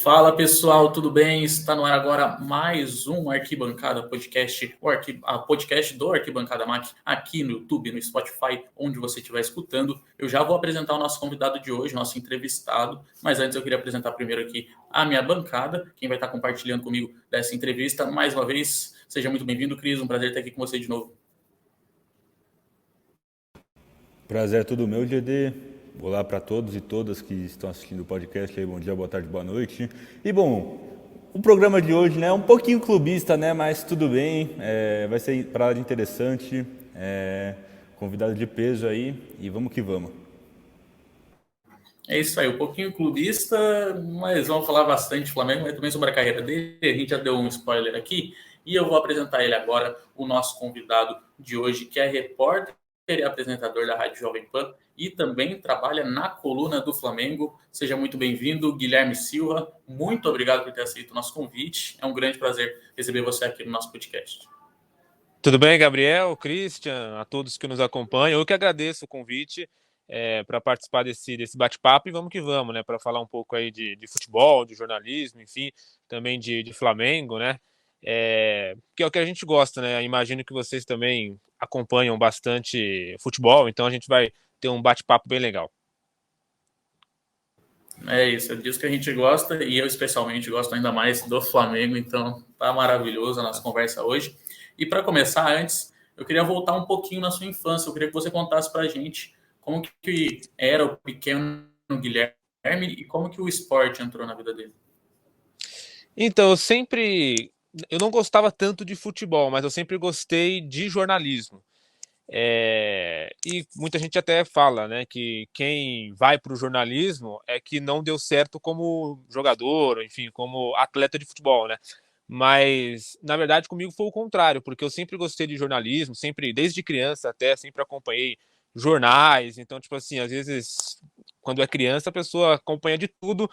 Fala pessoal, tudo bem? Está no ar agora mais um Arquibancada Podcast, podcast do Arquibancada Mac, aqui no YouTube, no Spotify, onde você estiver escutando. Eu já vou apresentar o nosso convidado de hoje, nosso entrevistado, mas antes eu queria apresentar primeiro aqui a minha bancada, quem vai estar compartilhando comigo dessa entrevista. Mais uma vez, seja muito bem-vindo, Cris, um prazer estar aqui com você de novo. Prazer é todo meu, GD. Olá para todos e todas que estão assistindo o podcast aí, bom dia, boa tarde, boa noite. E bom, o programa de hoje, né, é um pouquinho clubista, né, mas tudo bem, vai ser para lá de interessante, convidado de peso aí e vamos que vamos. É isso aí, um pouquinho clubista, mas vamos falar bastante de Flamengo, mas também sobre a carreira dele. A gente já deu um spoiler aqui e eu vou apresentar ele agora, o nosso convidado de hoje, que é repórter e apresentador da Rádio Jovem Pan e também trabalha na coluna do Flamengo. Seja muito bem-vindo, Guilherme Silva. Muito obrigado por ter aceito o nosso convite. É um grande prazer receber você aqui no nosso podcast. Tudo bem, Gabriel, Christian, a todos que nos acompanham. Eu que agradeço o convite para participar desse bate-papo e vamos que vamos, né? Para falar um pouco aí de futebol, de jornalismo, enfim, também de Flamengo, né? Que é o que a gente gosta, né? Imagino que vocês também acompanham bastante futebol, então a gente vai ter um bate-papo bem legal. É isso, é disso que a gente gosta e eu especialmente gosto ainda mais do Flamengo, então tá maravilhoso a nossa conversa hoje. E para começar, antes, eu queria voltar um pouquinho na sua infância, eu queria que você contasse para a gente como que era o pequeno Guilherme e como que o esporte entrou na vida dele. Então, eu não gostava tanto de futebol, mas eu sempre gostei de jornalismo. E muita gente até fala, né, que quem vai para o jornalismo é que não deu certo como jogador, enfim, como atleta de futebol, né? Mas, na verdade, comigo foi o contrário, porque eu sempre gostei de jornalismo, sempre, desde criança até, sempre acompanhei jornais. Então, tipo assim, às vezes, quando é criança, a pessoa acompanha de tudo,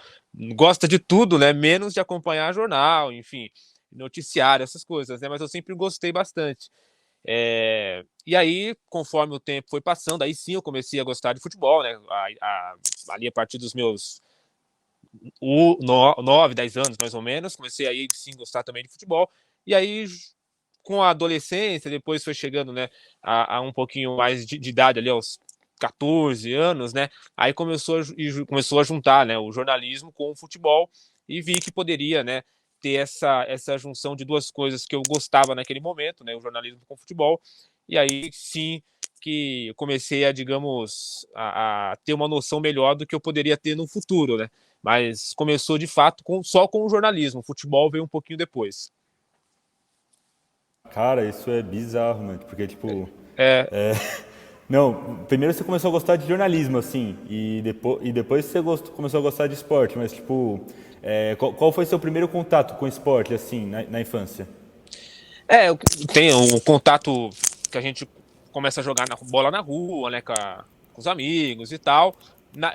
gosta de tudo, né? Menos de acompanhar jornal, enfim, noticiário, essas coisas, né? Mas eu sempre gostei bastante. E aí, conforme o tempo foi passando, aí sim eu comecei a gostar de futebol, né? Ali a partir dos meus 9, 10 anos, mais ou menos, comecei aí sim gostar também de futebol. E aí, com a adolescência, depois foi chegando, né, a um pouquinho mais de idade, ali aos 14 anos, né? Aí começou a juntar, né, o jornalismo com o futebol e vi que poderia, né, ter essa junção de duas coisas que eu gostava naquele momento, né, o jornalismo com o futebol. E aí sim que eu comecei a, digamos, a ter uma noção melhor do que eu poderia ter no futuro, né? Mas começou de fato só com o jornalismo, o futebol veio um pouquinho depois. Cara, isso é bizarro, mano, porque tipo... É, Não, primeiro você começou a gostar de jornalismo, assim, e depois você começou a gostar de esporte, mas tipo, qual foi seu primeiro contato com esporte, assim, na infância? tem um contato que a gente começa a jogar bola na rua, né, com os amigos e tal,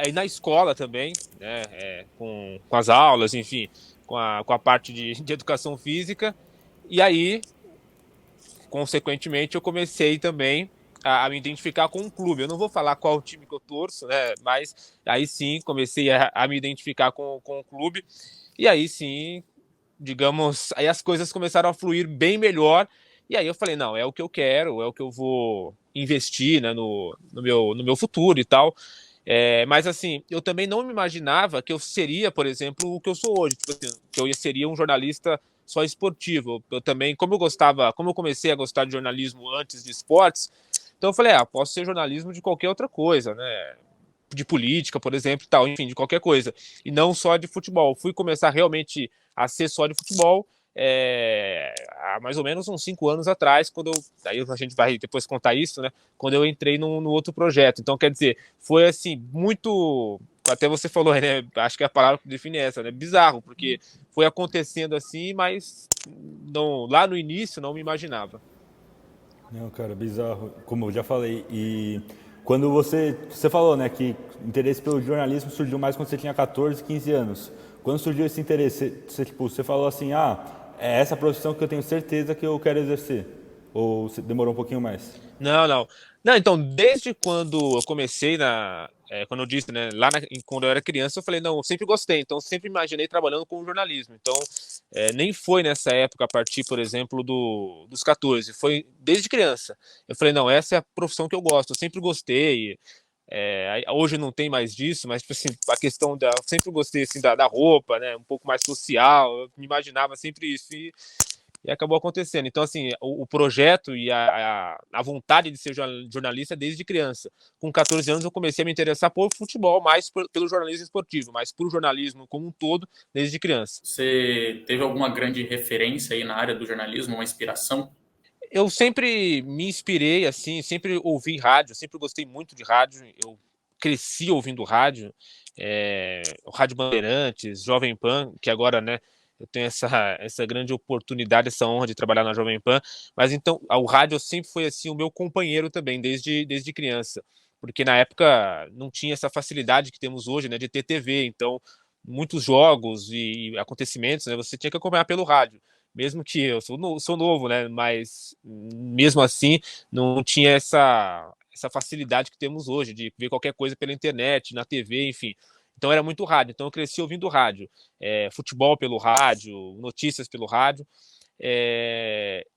e na escola também, né, com as aulas, enfim, com a parte de educação física, e aí, consequentemente, eu comecei também a me identificar com um clube. Eu não vou falar qual time que eu torço, né, mas aí sim comecei a me identificar com o clube, e aí sim, digamos, aí as coisas começaram a fluir bem melhor. E aí eu falei, não, é o que eu quero, é o que eu vou investir, né, no meu futuro e tal. Mas assim, eu também não me imaginava que eu seria, por exemplo, o que eu sou hoje. Tipo assim, que eu seria um jornalista só esportivo. Eu também, como eu comecei a gostar de jornalismo antes de esportes, então eu falei, posso ser jornalismo de qualquer outra coisa, né? De política, por exemplo, e tal, enfim, de qualquer coisa. E não só de futebol. Fui começar realmente a ser só de futebol há mais ou menos uns 5 anos atrás, quando daí a gente vai depois contar isso, né? Quando eu entrei no outro projeto. Então, quer dizer, foi assim, muito. Até você falou, né? Acho que a palavra que define é essa, né? Bizarro, porque foi acontecendo assim, mas não, lá no início não me imaginava. Não, cara, bizarro, como eu já falei, e quando você falou, né, que o interesse pelo jornalismo surgiu mais quando você tinha 14, 15 anos. Quando surgiu esse interesse, você falou assim, é essa profissão que eu tenho certeza que eu quero exercer? Ou você demorou um pouquinho mais? Não, não. Não, então, desde quando eu comecei quando eu disse, né, quando eu era criança, eu falei, não, eu sempre gostei, então eu sempre imaginei trabalhando com jornalismo. Então, nem foi nessa época, a partir, por exemplo, dos 14, foi desde criança. Eu falei, não, essa é a profissão que eu gosto, eu sempre gostei. Hoje não tem mais disso, mas tipo assim, a questão eu sempre gostei assim, da roupa, né, um pouco mais social, eu me imaginava sempre isso. E acabou acontecendo. Então, assim, o projeto e a vontade de ser jornalista desde criança. Com 14 anos, eu comecei a me interessar por futebol, mais pelo jornalismo esportivo, mas por jornalismo como um todo, desde criança. Você teve alguma grande referência aí na área do jornalismo, uma inspiração? Eu sempre me inspirei, assim, sempre ouvi rádio, sempre gostei muito de rádio. Eu cresci ouvindo rádio, o Rádio Bandeirantes, Jovem Pan, que agora, né, eu tenho essa grande oportunidade, essa honra de trabalhar na Jovem Pan, mas então o rádio sempre foi assim o meu companheiro também, desde criança, porque na época não tinha essa facilidade que temos hoje, né, de ter TV, então muitos jogos e acontecimentos, né, você tinha que acompanhar pelo rádio, mesmo que eu sou novo, né, mas mesmo assim não tinha essa facilidade que temos hoje de ver qualquer coisa pela internet, na TV, enfim. Então era muito rádio, então eu cresci ouvindo rádio, futebol pelo rádio, notícias pelo rádio,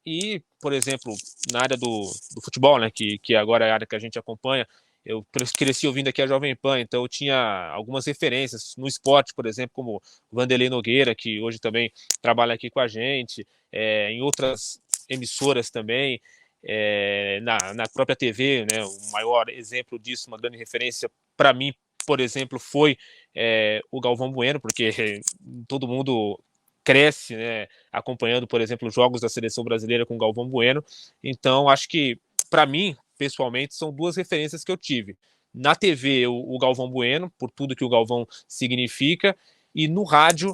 e, por exemplo, na área do futebol, né, que agora é a área que a gente acompanha, eu cresci ouvindo aqui a Jovem Pan, então eu tinha algumas referências no esporte, por exemplo, como Vanderlei Nogueira, que hoje também trabalha aqui com a gente, em outras emissoras também, na própria TV, né, o maior exemplo disso, uma grande referência para mim, por exemplo, foi o Galvão Bueno, porque todo mundo cresce, né, acompanhando, por exemplo, os jogos da seleção brasileira com o Galvão Bueno. Então, acho que, para mim, pessoalmente, são duas referências que eu tive. Na TV, o Galvão Bueno, por tudo que o Galvão significa, e no rádio,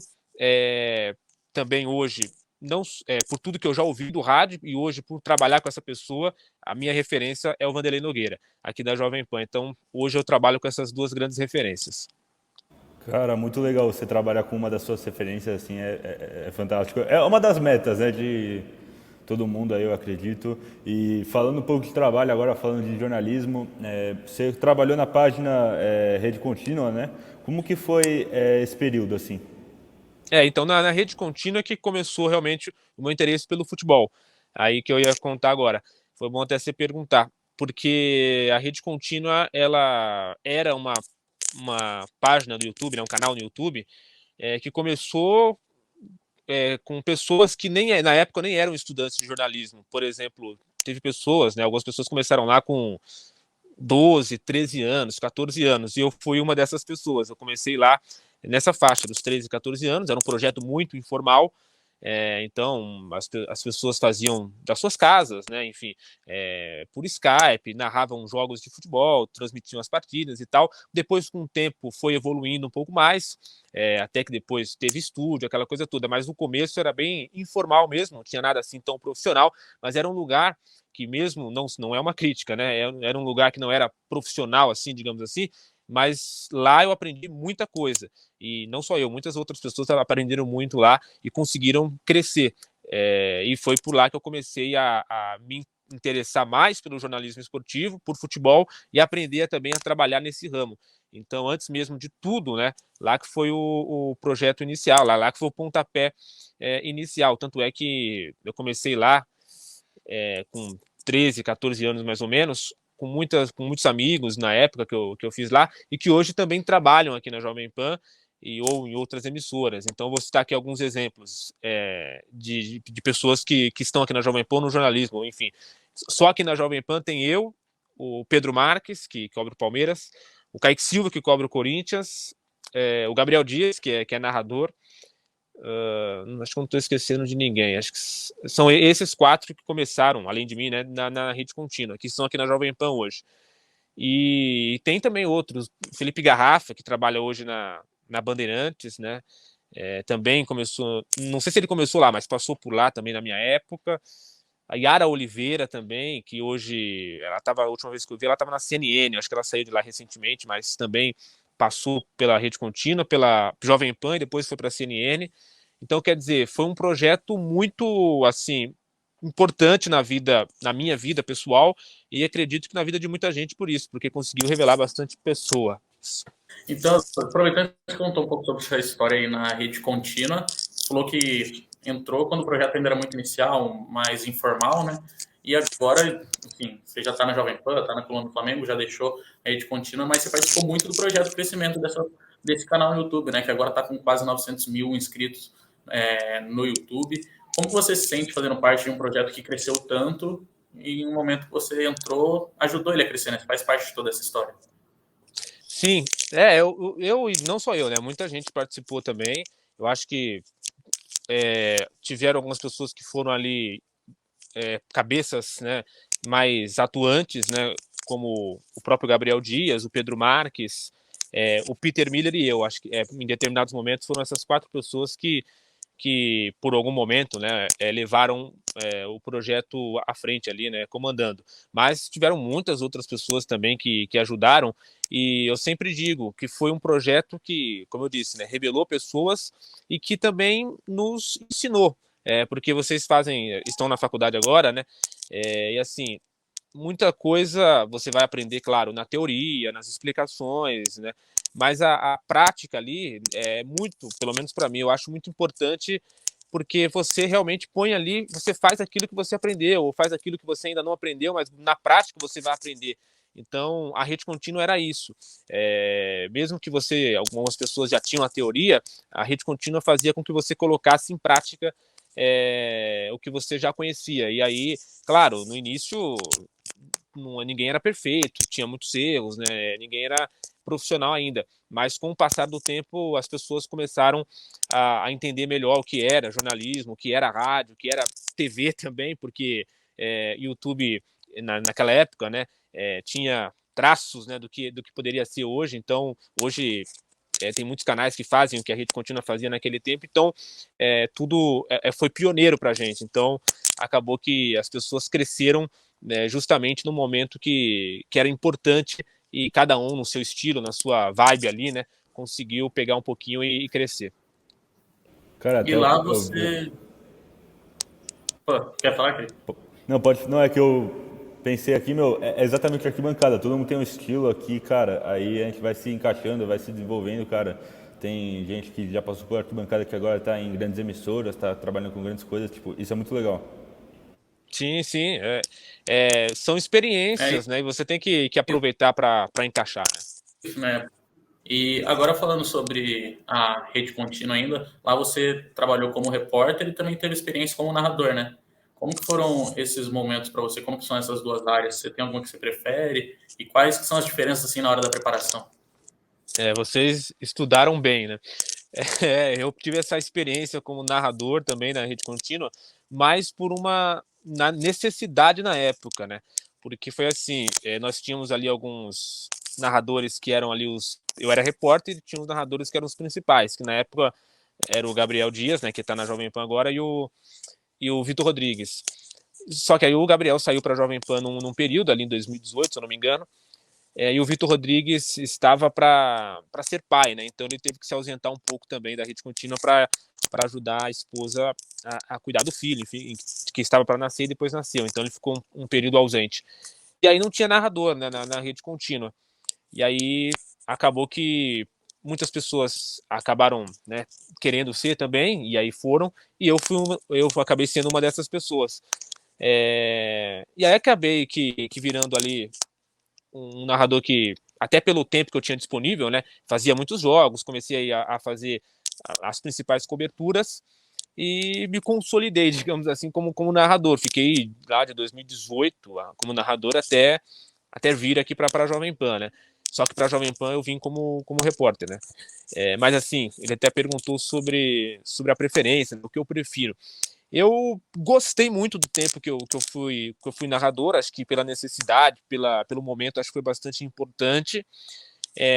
também hoje, não, por tudo que eu já ouvi do rádio, e hoje, por trabalhar com essa pessoa, a minha referência é o Vanderlei Nogueira, aqui da Jovem Pan. Então, hoje eu trabalho com essas duas grandes referências. Cara, muito legal você trabalhar com uma das suas referências, assim, é fantástico. É uma das metas, né, de todo mundo aí, eu acredito. E falando um pouco de trabalho, agora falando de jornalismo, você trabalhou na página Rede Contínua, né? Como que foi esse período, assim? Então na Rede Contínua que começou realmente o meu interesse pelo futebol. Aí que eu ia contar agora. Foi bom até você perguntar, porque a Rede Contínua, ela era uma página do YouTube, né, um canal no YouTube, que começou com pessoas que na época nem eram estudantes de jornalismo. Por exemplo, teve pessoas, né, algumas pessoas começaram lá com 12, 13 anos, 14 anos, e eu fui uma dessas pessoas. Eu comecei lá nessa faixa dos 13, 14 anos, era um projeto muito informal, então as pessoas faziam das suas casas, né, enfim, por Skype, narravam jogos de futebol, transmitiam as partidas e tal. Depois, com o tempo, foi evoluindo um pouco mais, até que depois teve estúdio, aquela coisa toda, mas no começo era bem informal mesmo, não tinha nada assim tão profissional, mas era um lugar que mesmo, não é uma crítica, né, era um lugar que não era profissional, assim, digamos assim, mas lá eu aprendi muita coisa, e não só eu, muitas outras pessoas aprenderam muito lá e conseguiram crescer, e foi por lá que eu comecei a me interessar mais pelo jornalismo esportivo, por futebol, e aprender também a trabalhar nesse ramo. Então, antes mesmo de tudo, né, lá que foi o projeto inicial, lá que foi o pontapé inicial, tanto é que eu comecei lá com 13, 14 anos mais ou menos, com muitos amigos na época que eu fiz lá, e que hoje também trabalham aqui na Jovem Pan ou em outras emissoras. Então, vou citar aqui alguns exemplos de pessoas que estão aqui na Jovem Pan no jornalismo, enfim. Só aqui na Jovem Pan tem eu, o Pedro Marques, que cobre o Palmeiras, o Kaique Silva, que cobre o Corinthians, o Gabriel Dias, que é narrador. Acho que não estou esquecendo de ninguém. Acho que são esses 4 que começaram, além de mim, né, na Rede Contínua, que estão aqui na Jovem Pan hoje. E tem também outros. Felipe Garrafa, que trabalha hoje na Bandeirantes, né? Também começou. Não sei se ele começou lá, mas passou por lá também na minha época. A Yara Oliveira também, que hoje. A última vez que eu vi, ela estava na CNN. Acho que ela saiu de lá recentemente, mas também passou pela Rede Contínua, pela Jovem Pan e depois foi para a CNN. Então, quer dizer, foi um projeto muito, assim, importante na minha vida pessoal, e acredito que na vida de muita gente por isso, porque conseguiu revelar bastante pessoa. Então, aproveitando que você contou um pouco sobre essa história aí na rede contínua, você falou que entrou quando o projeto ainda era muito inicial, mais informal, né? E agora, enfim, você já está na Jovem Pan, está na Coluna do Flamengo, já deixou a rede contínua, mas você participou muito do projeto de crescimento desse canal no YouTube, né? Que agora está com quase 900 mil inscritos no YouTube. Como você se sente fazendo parte de um projeto que cresceu tanto e em um momento que você entrou, ajudou ele a crescer, né? Você faz parte de toda essa história. Sim, eu e não só eu, né? Muita gente participou também. Eu acho que tiveram algumas pessoas que foram ali cabeças, né, mais atuantes, né, como o próprio Gabriel Dias, o Pedro Marques, o Peter Miller e eu. Acho que em determinados momentos foram essas 4 pessoas que por algum momento, né, levaram o projeto à frente ali, né, comandando. Mas tiveram muitas outras pessoas também que ajudaram, e eu sempre digo que foi um projeto que, como eu disse, né, revelou pessoas e que também nos ensinou, porque vocês estão na faculdade agora, né, e assim, muita coisa você vai aprender, claro, na teoria, nas explicações, né? Mas a prática ali é muito, pelo menos para mim, eu acho muito importante, porque você realmente põe ali, você faz aquilo que você aprendeu, ou faz aquilo que você ainda não aprendeu, mas na prática você vai aprender. Então, a rede contínua era isso. Mesmo que algumas pessoas já tinham a teoria, a rede contínua fazia com que você colocasse em prática o que você já conhecia. E aí, claro, no início ninguém era perfeito, tinha muitos erros, né? Ninguém era profissional ainda. Mas com o passar do tempo, as pessoas começaram a entender melhor o que era jornalismo, o que era rádio, o que era TV também, porque YouTube, naquela época, né, tinha traços, né, do que poderia ser hoje. Então, hoje tem muitos canais que fazem o que a Rede Contínua fazia naquele tempo, então tudo foi pioneiro para a gente. Então, acabou que as pessoas cresceram, né, justamente no momento que era importante, e cada um no seu estilo, na sua vibe ali, né, conseguiu pegar um pouquinho e crescer. Cara, E até lá você. Pô, quer falar, Cris? Não, pode. Não, é que eu pensei aqui, meu, é exatamente arquibancada. Todo mundo tem um estilo aqui, cara. Aí a gente vai se encaixando, vai se desenvolvendo, cara. Tem gente que já passou por arquibancada que agora tá em grandes emissoras, tá trabalhando com grandes coisas. Tipo, isso é muito legal. Sim, sim. São experiências, né? E você tem que aproveitar para encaixar, né? Isso, né? E agora falando sobre a rede contínua ainda, lá você trabalhou como repórter e também teve experiência como narrador, né? Como que foram esses momentos para você? Como que são essas duas áreas? Você tem alguma que você prefere? E quais que são as diferenças assim na hora da preparação? Vocês estudaram bem, né? Eu tive essa experiência como narrador também na rede contínua, mas por uma necessidade na época, né? Porque foi assim, nós tínhamos ali alguns narradores que eram ali eu era repórter e tinha os narradores que eram os principais, que na época era o Gabriel Dias, né, que está na Jovem Pan agora, e o Vitor Rodrigues. Só que aí o Gabriel saiu para a Jovem Pan num período ali em 2018, se eu não me engano, e o Vitor Rodrigues estava para ser pai, né? Então ele teve que se ausentar um pouco também da rede contínua para ajudar a esposa a cuidar do filho, enfim, que estava para nascer e depois nasceu. Então ele ficou um período ausente. E aí não tinha narrador, né, na rede contínua. E aí acabou que muitas pessoas acabaram, né, querendo ser também, e aí foram, e eu acabei sendo uma dessas pessoas. E aí acabei que virando ali um narrador que, até pelo tempo que eu tinha disponível, né, fazia muitos jogos, comecei a fazer as principais coberturas e me consolidei, digamos assim, como narrador. Fiquei lá de 2018 como narrador até vir aqui para a Jovem Pan, né? Só que para a Jovem Pan eu vim como repórter, né? Mas assim, ele até perguntou sobre a preferência, o que eu prefiro. Eu gostei muito do tempo que eu fui narrador, acho que pela necessidade, pelo momento, acho que foi bastante importante.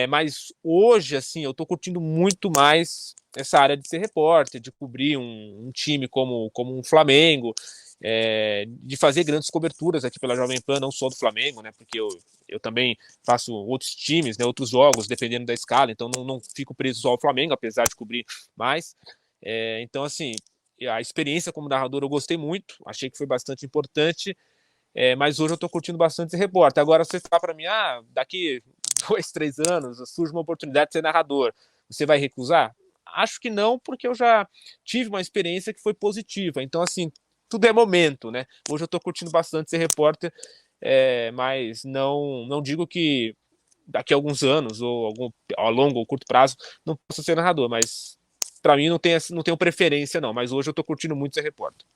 Mas hoje, assim, eu estou curtindo muito mais essa área de ser repórter, de cobrir um time como um Flamengo, de fazer grandes coberturas aqui pela Jovem Pan, não só do Flamengo, né? Porque eu também faço outros times, né, outros jogos, dependendo da escala, então não fico preso só ao Flamengo, apesar de cobrir mais. Então, assim, a experiência como narrador eu gostei muito, achei que foi bastante importante, mas hoje eu estou curtindo bastante ser repórter. Agora, você fala para mim, daqui 2, 3 anos, surge uma oportunidade de ser narrador, você vai recusar? Acho que não, porque eu já tive uma experiência que foi positiva. Então, assim, tudo é momento, né? Hoje eu estou curtindo bastante ser repórter, mas não digo que daqui a alguns anos, ou a longo ou curto prazo, não possa ser narrador, mas para mim não tenho preferência, não. Mas hoje eu estou curtindo muito ser repórter.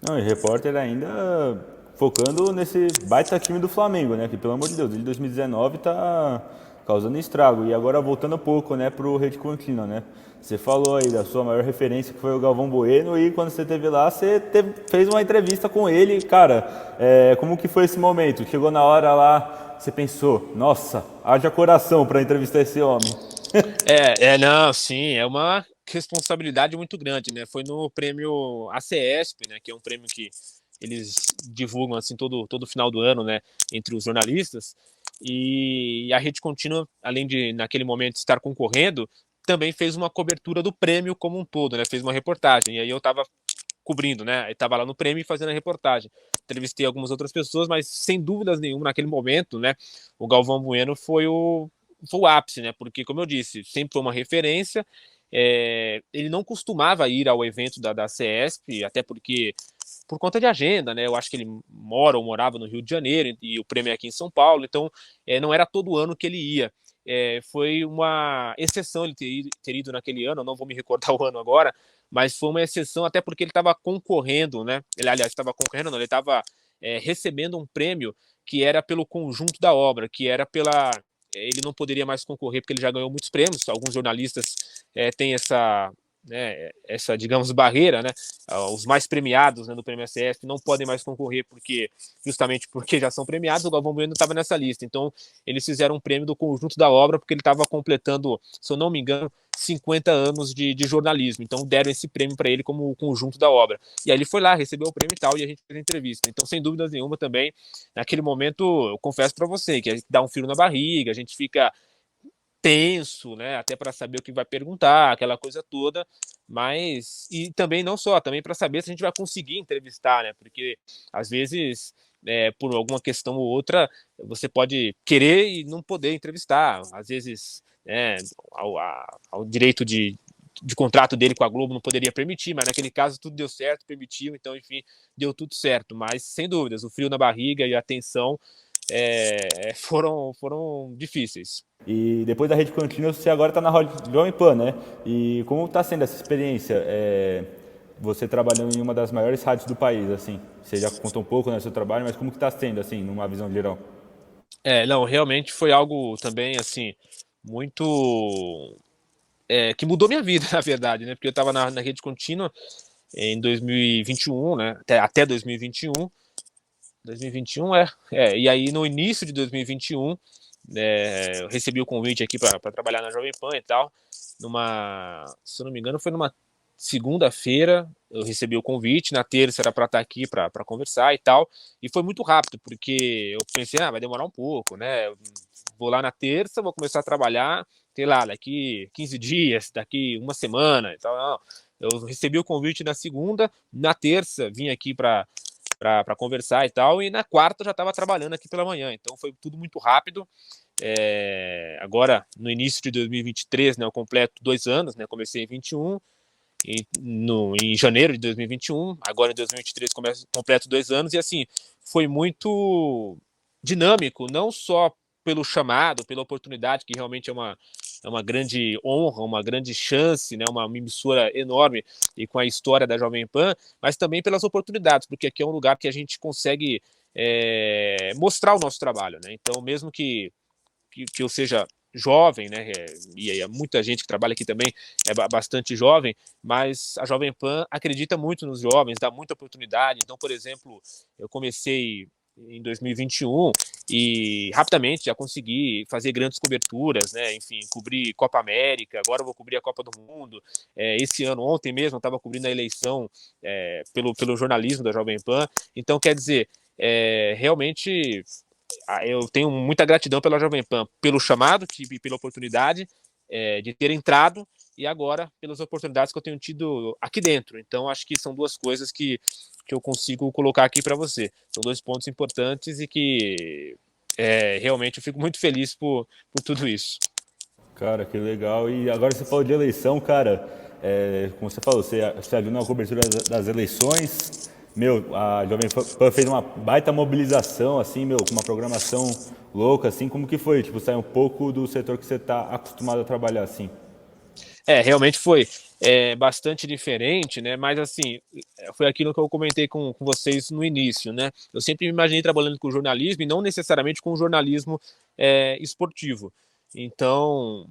Não, e repórter ainda focando nesse baita time do Flamengo, né? Que pelo amor de Deus, desde 2019 tá causando estrago. E agora voltando um pouco, né, pro Rede Contínua, né? Você falou aí da sua maior referência, que foi o Galvão Bueno, e quando você esteve lá, fez uma entrevista com ele. Cara, como que foi esse momento? Chegou na hora lá, você pensou, nossa, haja coração para entrevistar esse homem. Não, sim, é uma responsabilidade muito grande, né? Foi no prêmio ACESP, né? Que é um prêmio que eles divulgam assim todo final do ano, né? Entre os jornalistas. E a Rede Contínua, além de naquele momento estar concorrendo, também fez uma cobertura do prêmio como um todo, né? Fez uma reportagem. E aí eu estava cobrindo, né? Eu estava lá no prêmio e fazendo a reportagem. Entrevistei algumas outras pessoas, mas sem dúvidas nenhuma, naquele momento, né? O Galvão Bueno foi o ápice, né? Porque, como eu disse, sempre foi uma referência. Ele não costumava ir ao evento da CESP, até porque por conta de agenda, né? Eu acho que ele mora ou morava no Rio de Janeiro e o prêmio é aqui em São Paulo, então não era todo ano que ele ia. Foi uma exceção ele ter ido naquele ano, eu não vou me recordar o ano agora, mas foi uma exceção até porque ele estava concorrendo, né? Ele, aliás, estava concorrendo, não, ele estava recebendo um prêmio que era pelo conjunto da obra, que era pela... Ele não poderia mais concorrer porque ele já ganhou muitos prêmios. Alguns jornalistas têm essa, né, digamos, barreira, né? Os mais premiados, né, do Prêmio ACF não podem mais concorrer justamente porque já são premiados. O Galvão Bueno estava nessa lista. Então, eles fizeram um prêmio do conjunto da obra porque ele estava completando, se eu não me engano, 50 anos de jornalismo. Então, deram esse prêmio para ele como o conjunto da obra. E aí ele foi lá, recebeu o prêmio e tal, e a gente fez a entrevista. Então, sem dúvidas nenhuma, também, naquele momento, eu confesso para você que a gente dá um frio na barriga, a gente fica tenso, né, até para saber o que vai perguntar, aquela coisa toda, mas e também não só, também para saber se a gente vai conseguir entrevistar, né, porque às vezes por alguma questão ou outra você pode querer e não poder entrevistar, às vezes ao direito de contrato dele com a Globo não poderia permitir, mas naquele caso tudo deu certo, permitiu, então enfim, deu tudo certo, mas sem dúvidas, o frio na barriga e a tensão foram difíceis. E depois da Rede Contínua, você agora está na Jovem Pan, né? E como está sendo essa experiência? Você trabalhando em uma das maiores rádios do país, assim. Você já contou um pouco, né, do seu trabalho, mas como que está sendo, assim, numa visão geral? Não, realmente foi algo também, assim, muito... que mudou minha vida, na verdade, né? Porque eu estava na Rede Contínua em 2021, né? Até 2021. 2021, e aí no início de 2021, eu recebi o convite aqui para trabalhar na Jovem Pan e tal, se eu não me engano, foi numa segunda-feira, eu recebi o convite, na terça era para estar aqui para conversar e tal, e foi muito rápido, porque eu pensei, vai demorar um pouco, né, vou lá na terça, vou começar a trabalhar, sei lá, daqui 15 dias, daqui uma semana e tal, não. Eu recebi o convite na segunda, na terça vim aqui para conversar e tal, e na quarta eu já estava trabalhando aqui pela manhã, então foi tudo muito rápido. Agora, no início de 2023, né, eu completo 2 anos, né, comecei em 21, em janeiro de 2021, agora em 2023 completo 2 anos, e assim, foi muito dinâmico, não só pelo chamado, pela oportunidade, que realmente é uma grande honra, uma grande chance, né, uma emissora enorme e com a história da Jovem Pan, mas também pelas oportunidades, porque aqui é um lugar que a gente consegue mostrar o nosso trabalho, né? Então, mesmo que eu seja jovem, né, e muita gente que trabalha aqui também é bastante jovem, mas a Jovem Pan acredita muito nos jovens, dá muita oportunidade. Então, por exemplo, eu comecei em 2021 e rapidamente já consegui fazer grandes coberturas, né? Enfim, cobrir Copa América, agora eu vou cobrir a Copa do Mundo. Esse ano, ontem mesmo, eu estava cobrindo a eleição pelo jornalismo da Jovem Pan. Então, quer dizer, realmente eu tenho muita gratidão pela Jovem Pan, pelo chamado, tive pela oportunidade de ter entrado e agora pelas oportunidades que eu tenho tido aqui dentro. Então, acho que são duas coisas que eu consigo colocar aqui para você. São 2 pontos importantes e que realmente eu fico muito feliz por tudo isso. Cara, que legal. E agora você falou de eleição, cara. Como você falou, você agiu na cobertura das eleições. Meu, a Jovem Pan fez uma baita mobilização, assim, meu, com uma programação louca, assim. Como que foi? Tipo, sair um pouco do setor que você está acostumado a trabalhar, assim. Realmente foi bastante diferente, né? Mas assim, foi aquilo que eu comentei com vocês no início, né? Eu sempre me imaginei trabalhando com jornalismo e não necessariamente com jornalismo esportivo. Então,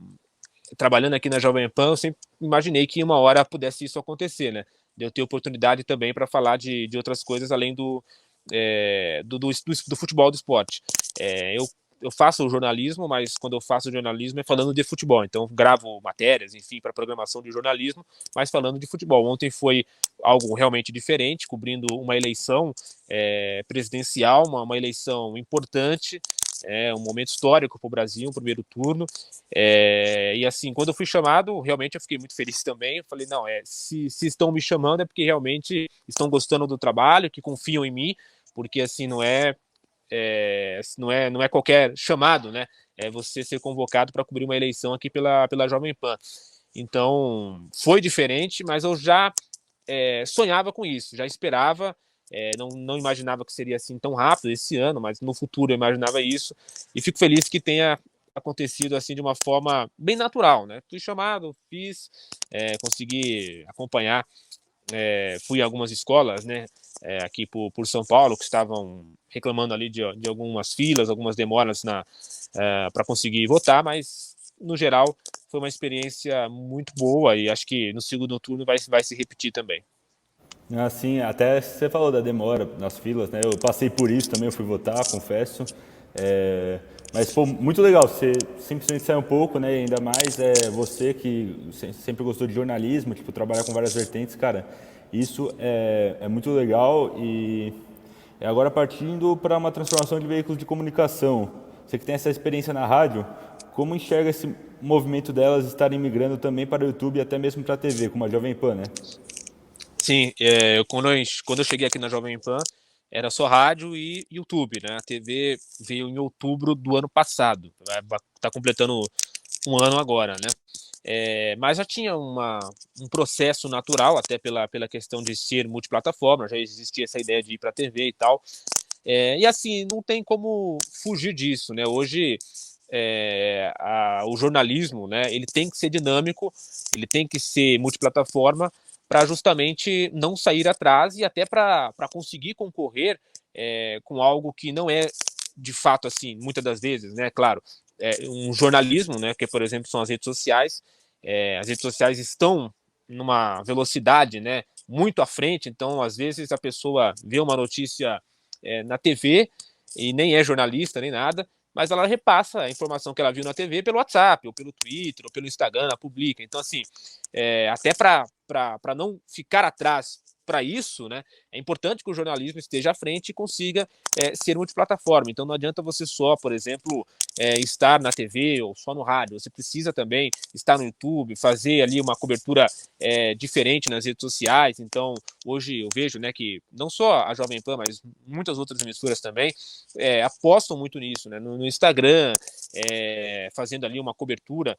trabalhando aqui na Jovem Pan, eu sempre imaginei que uma hora pudesse isso acontecer, né? De eu ter oportunidade também para falar de outras coisas além do futebol, do esporte. Eu faço jornalismo, mas quando eu faço jornalismo é falando de futebol. Então, gravo matérias, enfim, para programação de jornalismo, mas falando de futebol. Ontem foi algo realmente diferente, cobrindo uma eleição presidencial, uma eleição importante, um momento histórico para o Brasil, um primeiro turno. E assim, quando eu fui chamado, realmente eu fiquei muito feliz também. Eu falei, não, se estão me chamando é porque realmente estão gostando do trabalho, que confiam em mim, porque assim, não é qualquer chamado, né? É você ser convocado para cobrir uma eleição aqui pela Jovem Pan. Então, foi diferente, mas eu já sonhava com isso, já esperava, não imaginava que seria assim tão rápido esse ano, mas no futuro eu imaginava isso, e fico feliz que tenha acontecido assim de uma forma bem natural, né? Fui chamado, fiz, consegui acompanhar, fui a algumas escolas, né? Aqui por São Paulo, que estavam reclamando ali de algumas filas, algumas demoras para conseguir votar, mas no geral foi uma experiência muito boa e acho que no segundo turno vai se repetir também. Assim, até você falou da demora nas filas, né? Eu passei por isso também, eu fui votar, confesso. Mas, pô, muito legal, você simplesmente sai um pouco, né? E ainda mais você que sempre gostou de jornalismo, tipo, trabalhar com várias vertentes, cara. Isso é muito legal e agora partindo para uma transformação de veículos de comunicação. Você que tem essa experiência na rádio, como enxerga esse movimento delas estarem migrando também para o YouTube e até mesmo para a TV, como a Jovem Pan, né? Sim, quando eu cheguei aqui na Jovem Pan, era só rádio e YouTube, né? A TV veio em outubro do ano passado, tá completando um ano agora, né? Mas já tinha um processo natural, até pela questão de ser multiplataforma, já existia essa ideia de ir para a TV e tal. E assim, não tem como fugir disso, né? Hoje, o jornalismo, né, ele tem que ser dinâmico, ele tem que ser multiplataforma para justamente não sair atrás e até para conseguir concorrer com algo que não é de fato assim, muitas das vezes, né? Claro, um jornalismo, né? Que por exemplo são as redes sociais. As redes sociais estão numa velocidade, né? Muito à frente. Então, às vezes a pessoa vê uma notícia na TV e nem é jornalista nem nada, mas ela repassa a informação que ela viu na TV pelo WhatsApp, ou pelo Twitter, ou pelo Instagram, ela publica. Então, assim, até para não ficar atrás para isso, né, é importante que o jornalismo esteja à frente e consiga ser multiplataforma. Então, não adianta você só, por exemplo, estar na TV ou só no rádio. Você precisa também estar no YouTube, fazer ali uma cobertura diferente nas redes sociais. Então, hoje eu vejo, né, que não só a Jovem Pan, mas muitas outras emissoras também apostam muito nisso, né, no Instagram, fazendo ali uma cobertura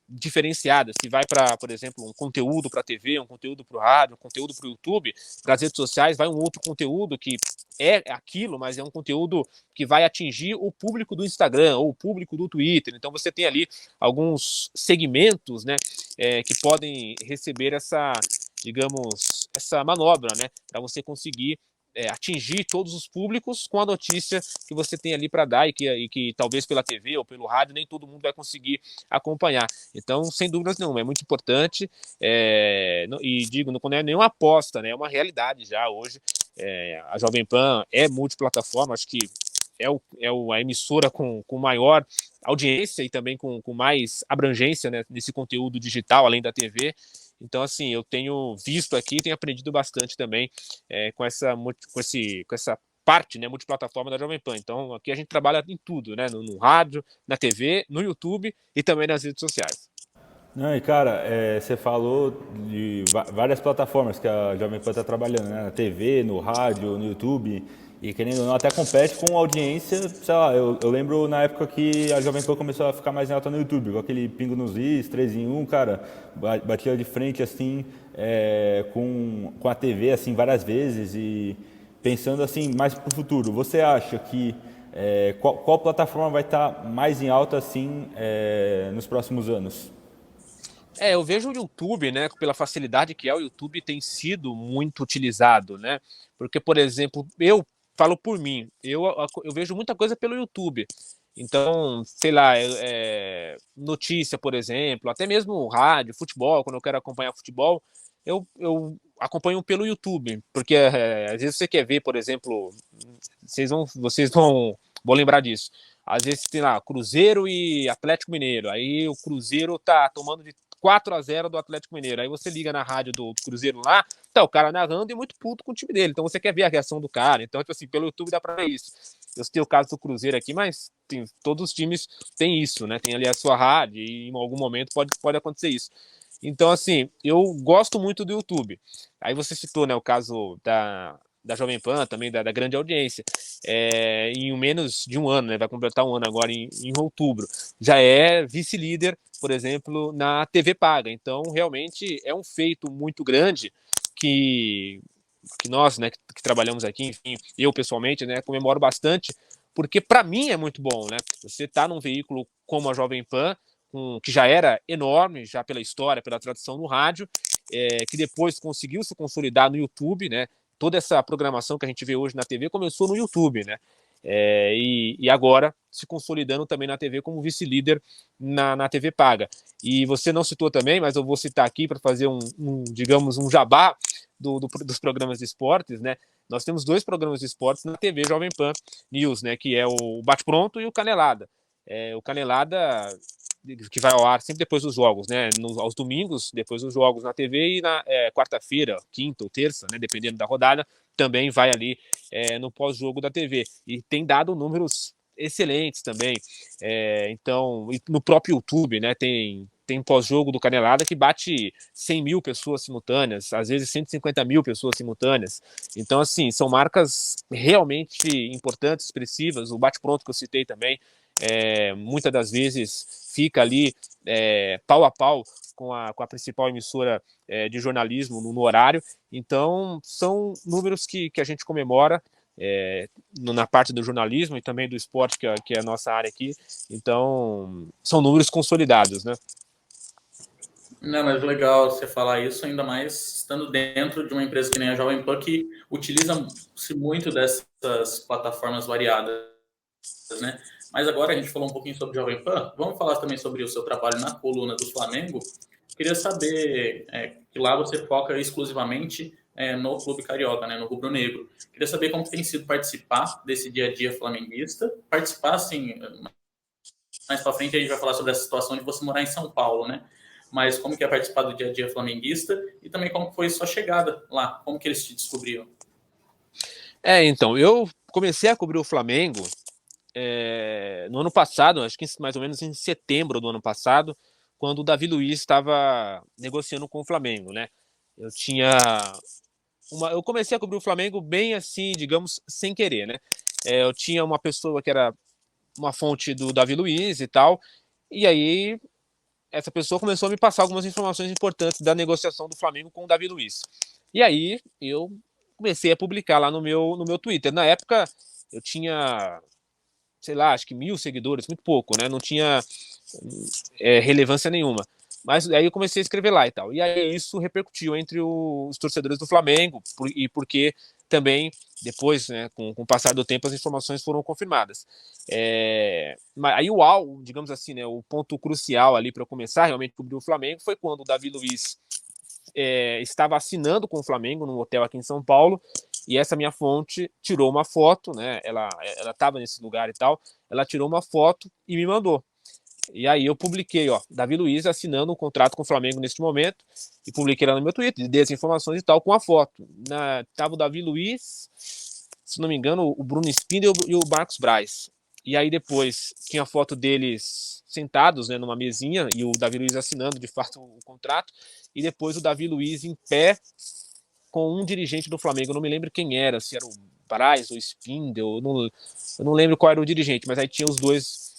diferenciada, que vai para, por exemplo, um conteúdo para a TV, um conteúdo para o rádio, um conteúdo para o YouTube, para as redes sociais, vai um outro conteúdo que é aquilo, mas é um conteúdo que vai atingir o público do Instagram ou o público do Twitter. Então você tem ali alguns segmentos, né, que podem receber digamos, essa manobra, né, para você conseguir atingir todos os públicos com a notícia que você tem ali para dar e que talvez pela TV ou pelo rádio nem todo mundo vai conseguir acompanhar. Então, sem dúvidas nenhuma, é muito importante e digo, não é nenhuma aposta, né? É uma realidade já hoje. A Jovem Pan é multiplataforma, acho que a emissora com maior audiência e também com mais abrangência, né, nesse conteúdo digital, além da TV. Então, assim, eu tenho visto aqui, tenho aprendido bastante também com essa parte, né, multiplataforma da Jovem Pan. Então, aqui a gente trabalha em tudo, né, no rádio, na TV, no YouTube e também nas redes sociais. Não, e cara, você falou de várias plataformas que a Jovem Pan está trabalhando, né? Na TV, no rádio, no YouTube. E querendo ou não, até compete com audiência, sei lá, eu lembro na época que a Jovem Pan começou a ficar mais em alta no YouTube, com aquele Pingo nos Is, 3 em 1, cara, batia de frente assim, com a TV assim várias vezes e pensando assim mais para o futuro, você acha que qual plataforma vai estar mais em alta assim nos próximos anos? Eu vejo o YouTube, né, pela facilidade que é, o YouTube tem sido muito utilizado, né? Porque, por exemplo, eu falo por mim, eu vejo muita coisa pelo YouTube. Então, sei lá, notícia, por exemplo, até mesmo rádio, futebol, quando eu quero acompanhar futebol, eu acompanho pelo YouTube, porque às vezes você quer ver, por exemplo, vão lembrar disso. Às vezes tem lá Cruzeiro e Atlético Mineiro, aí o Cruzeiro tá tomando de 4-0 do Atlético Mineiro. Aí você liga na rádio do Cruzeiro lá, tá o cara narrando e muito puto com o time dele. Então você quer ver a reação do cara. Então, tipo assim, pelo YouTube dá pra ver isso. Eu citei o caso do Cruzeiro aqui, mas todos os times têm isso, né? Tem ali a sua rádio e em algum momento pode acontecer isso. Então, assim, eu gosto muito do YouTube. Aí você citou, né, o caso da Jovem Pan, também da grande audiência. Em menos de um ano, né? Vai completar um ano agora em outubro. Já é vice-líder, por exemplo, na TV paga. Então, realmente é um feito muito grande que nós, né, que trabalhamos aqui, enfim, eu pessoalmente, né, comemoro bastante, porque para mim é muito bom, né? Você tá num veículo como a Jovem Pan, que já era enorme, já pela história, pela tradição no rádio, que depois conseguiu se consolidar no YouTube, né? Toda essa programação que a gente vê hoje na TV começou no YouTube, né? E agora se consolidando também na TV como vice-líder na TV paga. E você não citou também, mas eu vou citar aqui para fazer digamos, um jabá dos programas de esportes, né? Nós temos dois programas de esportes na TV Jovem Pan News, né? Que é o Bate Pronto e o Canelada. O Canelada, que vai ao ar sempre depois dos jogos, né? Aos domingos, depois dos jogos na TV, e na quarta-feira, quinta ou terça, né? Dependendo da rodada, também vai ali no pós-jogo da TV. E tem dado números excelentes também. Então, no próprio YouTube, né? Tem pós-jogo do Canelada que bate 100 mil pessoas simultâneas, às vezes 150 mil pessoas simultâneas. Então, assim, são marcas realmente importantes, expressivas. O bate-pronto que eu citei também, muitas das vezes fica ali pau a pau com a principal emissora de jornalismo no horário. Então, são números que a gente comemora na parte do jornalismo e também do esporte, que é a nossa área aqui. Então, são números consolidados, né? Não, mas legal você falar isso, ainda mais estando dentro de uma empresa que nem a Jovem Pan, que utiliza-se muito dessas plataformas variadas, né? Mas agora a gente falou um pouquinho sobre Jovem Pan, vamos falar também sobre o seu trabalho na coluna do Flamengo. Queria saber que lá você foca exclusivamente no Clube Carioca, né, no Rubro Negro. Queria saber como tem sido participar desse dia a dia flamenguista, participar, assim, mais para frente a gente vai falar sobre essa situação de você morar em São Paulo, né? Mas como que é participar do dia a dia flamenguista e também como foi sua chegada lá, como que eles te descobriram? Então, eu comecei a cobrir o Flamengo no ano passado, acho que mais ou menos em setembro do ano passado, quando o Davi Luiz estava negociando com o Flamengo, né? Eu comecei a cobrir o Flamengo bem assim, digamos, sem querer, né? Eu tinha uma pessoa que era uma fonte do Davi Luiz e tal, e aí essa pessoa começou a me passar algumas informações importantes da negociação do Flamengo com o Davi Luiz. E aí eu comecei a publicar lá no meu Twitter. Na época eu tinha, sei lá, acho que 1.000 seguidores, muito pouco, né? Não tinha relevância nenhuma. Mas aí eu comecei a escrever lá e tal. E aí isso repercutiu entre os torcedores do Flamengo, e porque também, depois, né, com o passar do tempo, as informações foram confirmadas. Mas aí digamos assim, né, o ponto crucial ali para eu começar realmente a cobrir o Flamengo foi quando o Davi Luiz estava assinando com o Flamengo num hotel aqui em São Paulo, e essa minha fonte tirou uma foto, né? Ela estava nesse lugar e tal, ela tirou uma foto e me mandou. E aí eu publiquei, Davi Luiz assinando um contrato com o Flamengo neste momento, e publiquei lá no meu Twitter, dei as informações e tal, com a foto. Tava o Davi Luiz, se não me engano, o Bruno Spindel e o Marcos Braz. E aí depois tinha a foto deles sentados, né, numa mesinha, e o Davi Luiz assinando de fato o contrato, e depois o Davi Luiz em pé com um dirigente do Flamengo, eu não me lembro quem era, se era o Parais ou Spindle, eu não lembro qual era o dirigente, mas aí tinha os dois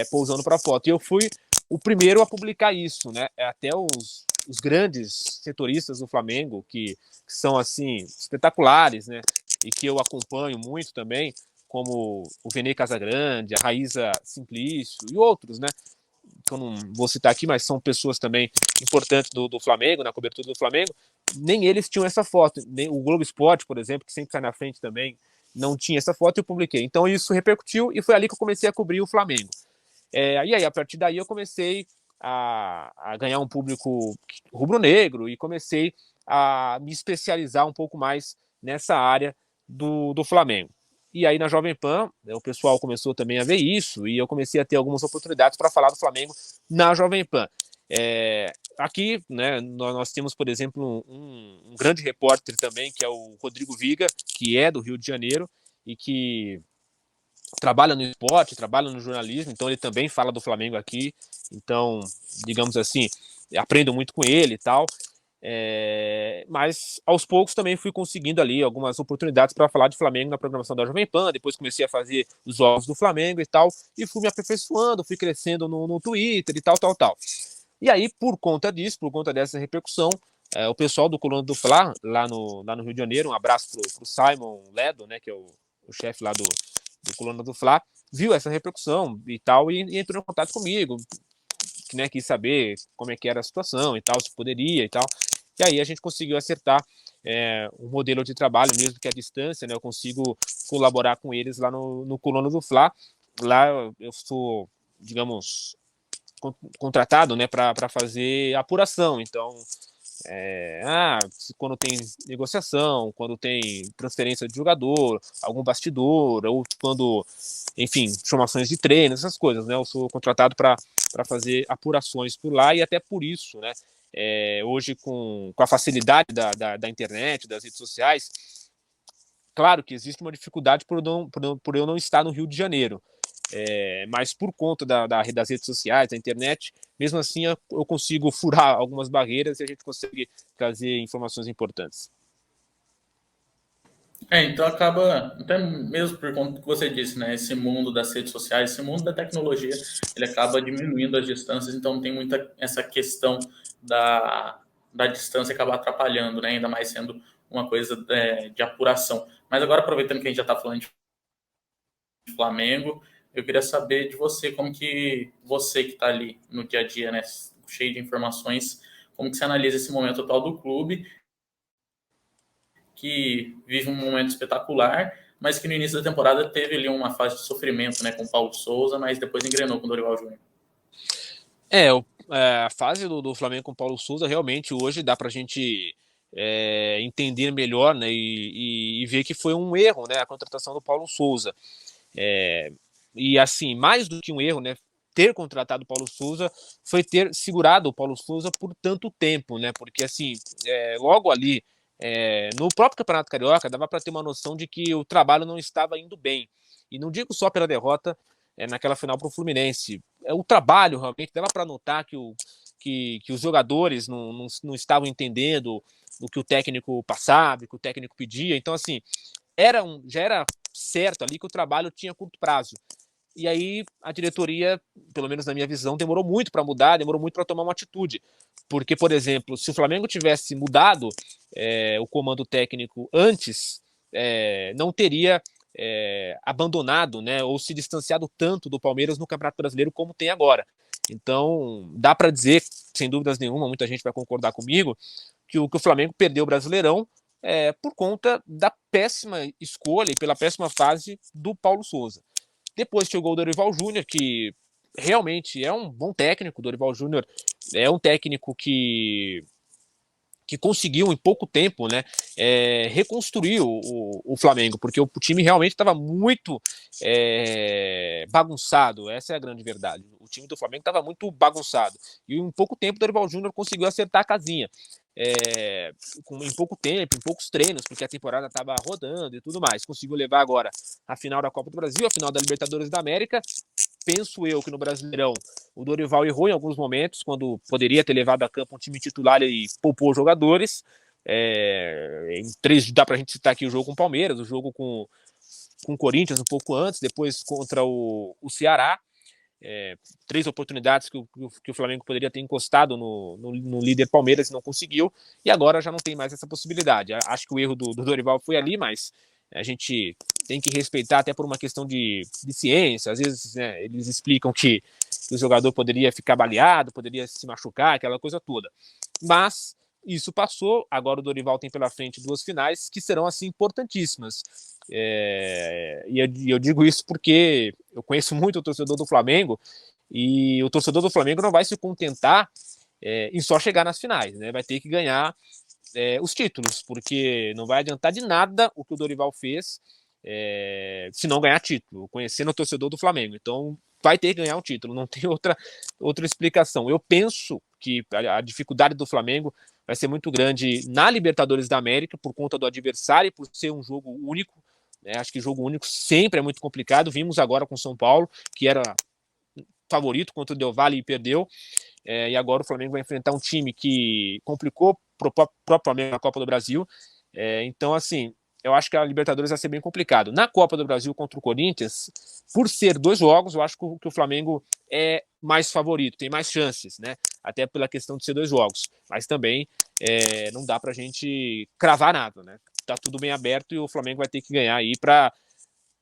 pousando para foto. E eu fui o primeiro a publicar isso, né? Até os grandes setoristas do Flamengo, que são assim espetaculares, né? E que eu acompanho muito também, como o Vene Casagrande, a Raíza Simplício e outros, né? Que eu não vou citar aqui, mas são pessoas também importantes do Flamengo, na cobertura do Flamengo, nem eles tinham essa foto. Nem o Globo Esporte, por exemplo, que sempre sai na frente também, não tinha essa foto e eu publiquei. Então isso repercutiu e foi ali que eu comecei a cobrir o Flamengo. E aí, a partir daí, eu comecei a ganhar um público rubro-negro e comecei a me especializar um pouco mais nessa área do Flamengo. E aí, na Jovem Pan, o pessoal começou também a ver isso e eu comecei a ter algumas oportunidades para falar do Flamengo na Jovem Pan. Aqui, né, nós temos, por exemplo, um grande repórter também, que é o Rodrigo Viga, que é do Rio de Janeiro e que trabalha no esporte, trabalha no jornalismo, então ele também fala do Flamengo aqui, então, digamos assim, aprendo muito com ele e tal, mas aos poucos também fui conseguindo ali algumas oportunidades para falar de Flamengo na programação da Jovem Pan, depois comecei a fazer os jogos do Flamengo e tal, e fui me aperfeiçoando, fui crescendo no Twitter e tal. E aí, por conta disso, por conta dessa repercussão, o pessoal do Coluna do Fla, lá no Rio de Janeiro, um abraço pro Simon Ledo, né, que é o chefe lá do Coluna do Fla, viu essa repercussão e tal, e entrou em contato comigo, que, né, quis saber como é que era a situação e tal, se poderia e tal. E aí a gente conseguiu acertar um modelo de trabalho, mesmo que à distância, né, eu consigo colaborar com eles lá no Coluna do Fla. Lá eu sou, digamos, contratado, né, para fazer apuração. Então, quando tem negociação, quando tem transferência de jogador, algum bastidor, ou quando, enfim, chamações de treino, essas coisas, né? Eu sou contratado para fazer apurações por lá e até por isso, né? Hoje, com a facilidade da internet, das redes sociais, claro que existe uma dificuldade por eu não estar no Rio de Janeiro. Mas por conta das redes sociais, da internet, mesmo assim eu consigo furar algumas barreiras e a gente consegue trazer informações importantes. Então acaba, até mesmo por conta do que você disse, né? Esse mundo das redes sociais, esse mundo da tecnologia, ele acaba diminuindo as distâncias, então tem muita essa questão da distância acabar atrapalhando, né? Ainda mais sendo uma coisa de apuração. Mas agora, aproveitando que a gente já está falando de Flamengo, eu queria saber de você, como que você que está ali no dia a dia, né, cheio de informações, como que você analisa esse momento atual do clube, que vive um momento espetacular, mas que no início da temporada teve ali uma fase de sofrimento, né, com o Paulo Souza, mas depois engrenou com o Dorival Júnior. A fase do Flamengo com o Paulo Souza, realmente, hoje dá para a gente entender melhor, né, e ver que foi um erro, né, a contratação do Paulo Souza. E assim, mais do que um erro, né, ter contratado o Paulo Souza foi ter segurado o Paulo Souza por tanto tempo, né, porque assim, logo ali, no próprio Campeonato Carioca, dava para ter uma noção de que o trabalho não estava indo bem, e não digo só pela derrota naquela final para o Fluminense, o trabalho realmente, dava para notar que os jogadores não estavam entendendo o que o técnico passava, o que o técnico pedia, então assim, já era certo ali que o trabalho tinha curto prazo. E aí a diretoria, pelo menos na minha visão, demorou muito para mudar, demorou muito para tomar uma atitude. Porque, por exemplo, se o Flamengo tivesse mudado o comando técnico antes, não teria abandonado, né, ou se distanciado tanto do Palmeiras no Campeonato Brasileiro como tem agora. Então, dá para dizer, sem dúvidas nenhuma, muita gente vai concordar comigo, que o Flamengo perdeu o Brasileirão por conta da péssima escolha e pela péssima fase do Paulo Souza. Depois chegou o Dorival Júnior, que realmente é um bom técnico. O Dorival Júnior é um técnico que conseguiu em pouco tempo, né, reconstruir o Flamengo, porque o time realmente estava muito bagunçado, essa é a grande verdade. O time do Flamengo estava muito bagunçado, e em pouco tempo o Dorival Júnior conseguiu acertar a casinha. Em pouco tempo, em poucos treinos, porque a temporada estava rodando e tudo mais. Conseguiu levar agora a final da Copa do Brasil, a final da Libertadores da América. Penso eu que no Brasileirão o Dorival errou em alguns momentos, quando poderia ter levado a campo um time titular e poupou jogadores, Em 3, dá para a gente citar aqui o jogo com o Palmeiras, o jogo com o Corinthians um pouco antes, depois contra o Ceará. 3 oportunidades que o Flamengo poderia ter encostado no líder Palmeiras e não conseguiu, e agora já não tem mais essa possibilidade. Acho que o erro do Dorival foi ali, mas a gente tem que respeitar até por uma questão de ciência. Às vezes, né, eles explicam que o jogador poderia ficar baleado, poderia se machucar, aquela coisa toda. Mas isso passou, agora o Dorival tem pela frente 2 finais que serão assim importantíssimas. E eu digo isso porque eu conheço muito o torcedor do Flamengo, e o torcedor do Flamengo não vai se contentar em só chegar nas finais, né? Vai ter que ganhar os títulos, porque não vai adiantar de nada o que o Dorival fez se não ganhar título, conhecendo o torcedor do Flamengo. Então vai ter que ganhar um título, não tem outra explicação. Eu penso que a dificuldade do Flamengo vai ser muito grande na Libertadores da América, por conta do adversário e por ser um jogo único. Acho que jogo único sempre é muito complicado. Vimos agora com o São Paulo, que era favorito contra o Del Valle e perdeu. E agora o Flamengo vai enfrentar um time que complicou pro próprio Flamengo na Copa do Brasil. Então, assim, eu acho que a Libertadores vai ser bem complicado. Na Copa do Brasil contra o Corinthians, por ser 2 jogos, eu acho que o Flamengo é mais favorito, tem mais chances, né? Até pela questão de ser 2 jogos. Mas também não dá pra gente cravar nada, né? Tá tudo bem aberto e o Flamengo vai ter que ganhar aí para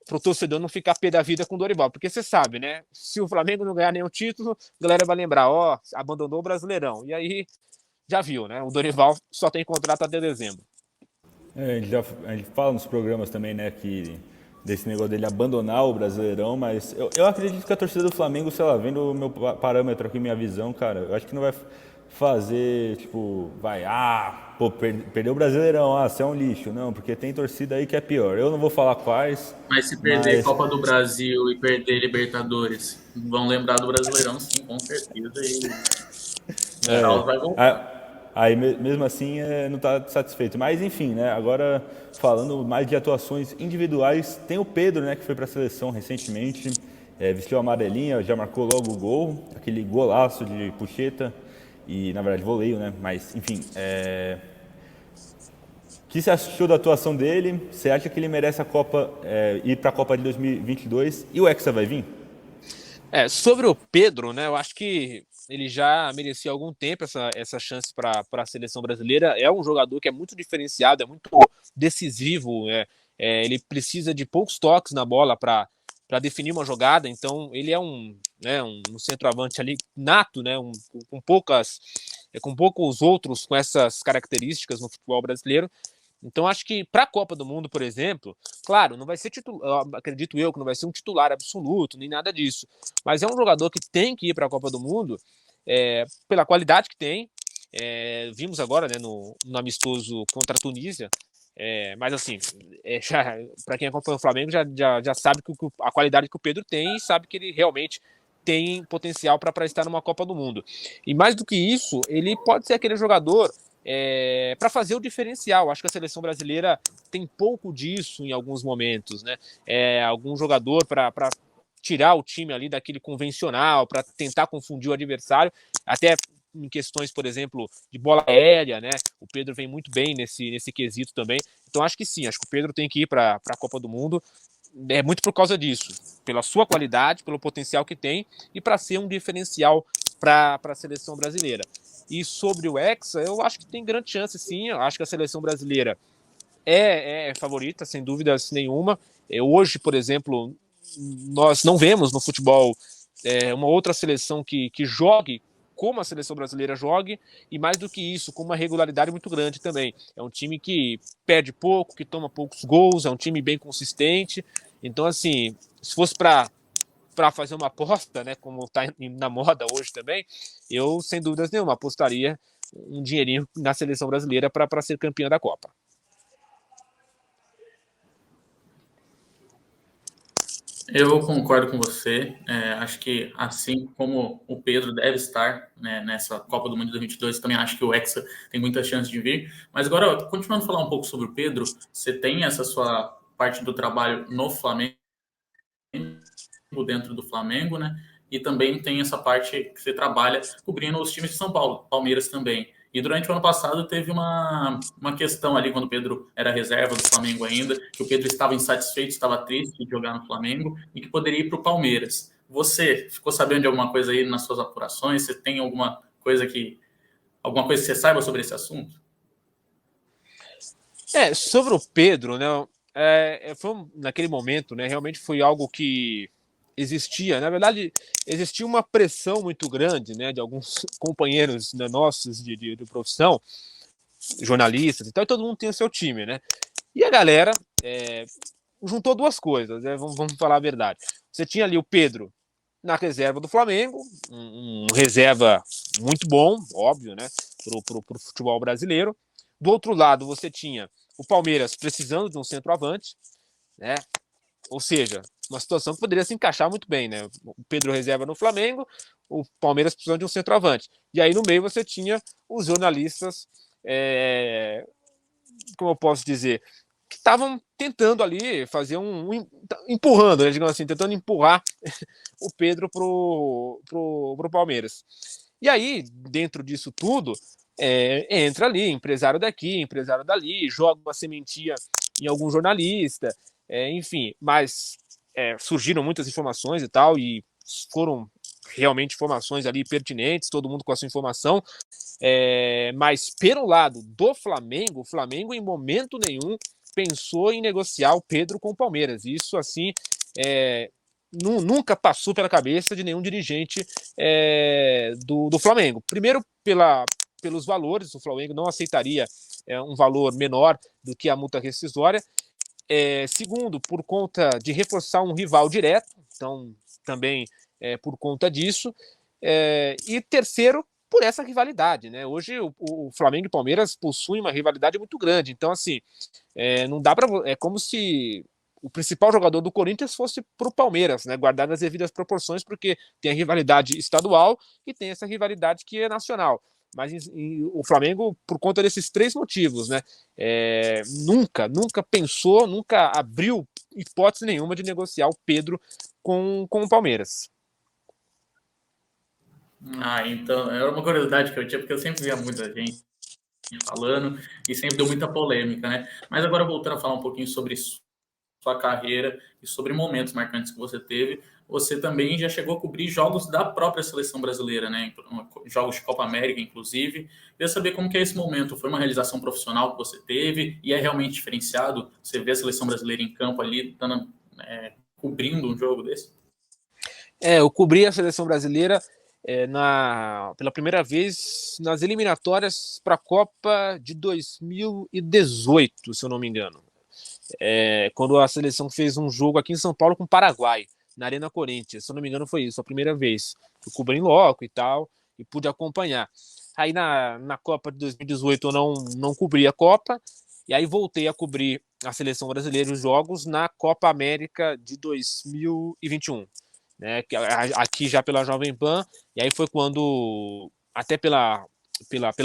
o torcedor não ficar pé da vida com o Dorival. Porque você sabe, né? Se o Flamengo não ganhar nenhum título, a galera vai lembrar, abandonou o Brasileirão. E aí, já viu, né? O Dorival só tem contrato até dezembro. A gente fala nos programas também, né, que desse negócio dele abandonar o Brasileirão, mas eu acredito que a torcida do Flamengo, sei lá, vendo o meu parâmetro aqui, minha visão, cara, eu acho que não vai fazer, tipo, perdeu o Brasileirão, você é um lixo. Não, porque tem torcida aí que é pior. Eu não vou falar quais, Mas se perder Copa do Brasil e perder Libertadores, vão lembrar do Brasileirão, sim, com certeza. E o caos vai voltar. Aí mesmo assim não está satisfeito. Mas enfim, né? Agora falando mais de atuações individuais, tem o Pedro, né, que foi para a seleção recentemente, vestiu a amarelinha, já marcou logo o gol, aquele golaço de pucheta e na verdade voleio, né? Mas enfim, o que você achou da atuação dele? Você acha que ele merece a Copa, ir para a Copa de 2022 e o Hexa vai vir? Sobre o Pedro, né? Eu acho que ele já merecia há algum tempo essa chance para a seleção brasileira. É um jogador que é muito diferenciado, é muito decisivo. Ele precisa de poucos toques na bola para definir uma jogada. Então, ele é um centroavante ali nato, né? Com poucos outros com essas características no futebol brasileiro. Então, acho que para a Copa do Mundo, por exemplo, claro, não vai ser titular, acredito eu que não vai ser um titular absoluto, nem nada disso. Mas é um jogador que tem que ir para a Copa do Mundo pela qualidade que tem. Vimos agora, né, no amistoso contra a Tunísia. Mas assim, para quem acompanha o Flamengo já sabe a qualidade que o Pedro tem e sabe que ele realmente tem potencial para estar numa Copa do Mundo. E mais do que isso, ele pode ser aquele jogador para fazer o diferencial. Acho que a seleção brasileira tem pouco disso em alguns momentos, né? Algum jogador para tirar o time ali daquele convencional, para tentar confundir o adversário, até em questões, por exemplo, de bola aérea, né? O Pedro vem muito bem nesse quesito também. Então acho que sim, acho que o Pedro tem que ir para a Copa do Mundo. Muito por causa disso, pela sua qualidade, pelo potencial que tem e para ser um diferencial para a seleção brasileira. E sobre o Hexa, eu acho que tem grande chance, sim. Eu acho que a seleção brasileira é favorita, sem dúvidas nenhuma. Hoje, por exemplo, nós não vemos no futebol uma outra seleção que jogue como a seleção brasileira jogue, e mais do que isso, com uma regularidade muito grande também. É um time que perde pouco, que toma poucos gols, é um time bem consistente. Então, assim, se fosse para fazer uma aposta, né, como está na moda hoje também, eu, sem dúvidas nenhuma, apostaria um dinheirinho na seleção brasileira para ser campeã da Copa. Eu concordo com você. Acho que, assim como o Pedro deve estar, né, nessa Copa do Mundo de 2022, também acho que o Hexa tem muita chance de vir. Mas agora, continuando a falar um pouco sobre o Pedro, você tem essa sua parte do trabalho no Flamengo, dentro do Flamengo, né? E também tem essa parte que você trabalha cobrindo os times de São Paulo, Palmeiras também. E durante o ano passado teve uma questão ali, quando o Pedro era reserva do Flamengo ainda, que o Pedro estava insatisfeito, estava triste de jogar no Flamengo e que poderia ir para o Palmeiras. Você ficou sabendo de alguma coisa aí nas suas apurações? Você tem alguma coisa que você saiba sobre esse assunto? Sobre o Pedro, né? Naquele momento, né? Realmente foi algo que existia. Na verdade, existia uma pressão muito grande, né? De alguns companheiros, né, nossos de profissão, jornalistas e tal, e todo mundo tem o seu time, né? E a galera juntou duas coisas, né? Vamos falar a verdade. Você tinha ali o Pedro na reserva do Flamengo, um reserva muito bom, óbvio, né? Pro futebol brasileiro. Do outro lado, você tinha o Palmeiras precisando de um centroavante, né? Ou seja, uma situação que poderia se encaixar muito bem, né? O Pedro reserva no Flamengo, o Palmeiras precisando de um centroavante. E aí no meio você tinha os jornalistas, como eu posso dizer, que estavam tentando ali fazer empurrando, né, digamos assim, tentando empurrar o Pedro pro Palmeiras. E aí, dentro disso tudo, entra ali empresário daqui, empresário dali, joga uma sementinha em algum jornalista, enfim, mas surgiram muitas informações e tal, e foram realmente informações ali pertinentes, todo mundo com a sua informação, mas pelo lado do Flamengo, o Flamengo em momento nenhum pensou em negociar o Pedro com o Palmeiras. Isso, assim, nunca passou pela cabeça de nenhum dirigente do Flamengo. Primeiro, pelos valores, o Flamengo não aceitaria um valor menor do que a multa rescisória. Segundo, por conta de reforçar um rival direto, então também por conta disso. E terceiro, por essa rivalidade, né? Hoje o Flamengo e o Palmeiras possuem uma rivalidade muito grande, então assim, não dá para, é como se o principal jogador do Corinthians fosse para o Palmeiras, né? Guardado as devidas proporções, porque tem a rivalidade estadual e tem essa rivalidade que é nacional. Mas o Flamengo, por conta desses três motivos, né? Nunca pensou, nunca abriu hipótese nenhuma de negociar o Pedro com o Palmeiras. Então, era uma curiosidade que eu tinha, porque eu sempre via muita gente falando e sempre deu muita polêmica, né? Mas agora voltando a falar um pouquinho sobre sua carreira e sobre momentos marcantes que você teve, você também já chegou a cobrir jogos da própria seleção brasileira, né? Jogos de Copa América, inclusive. Queria saber como que é esse momento. Foi uma realização profissional que você teve e é realmente diferenciado? Você vê a seleção brasileira em campo ali, cobrindo um jogo desse? Eu cobri a seleção brasileira pela primeira vez nas eliminatórias para a Copa de 2018, se eu não me engano. Quando a seleção fez um jogo aqui em São Paulo com o Paraguai, na Arena Corinthians. Se eu não me engano, foi isso, a primeira vez. Eu cobri em loco e tal, e pude acompanhar. Aí na Copa de 2018 eu não cobri a Copa, e aí voltei a cobrir a seleção brasileira e os jogos na Copa América de 2021. Né, aqui já pela Jovem Pan, e aí foi quando, até pela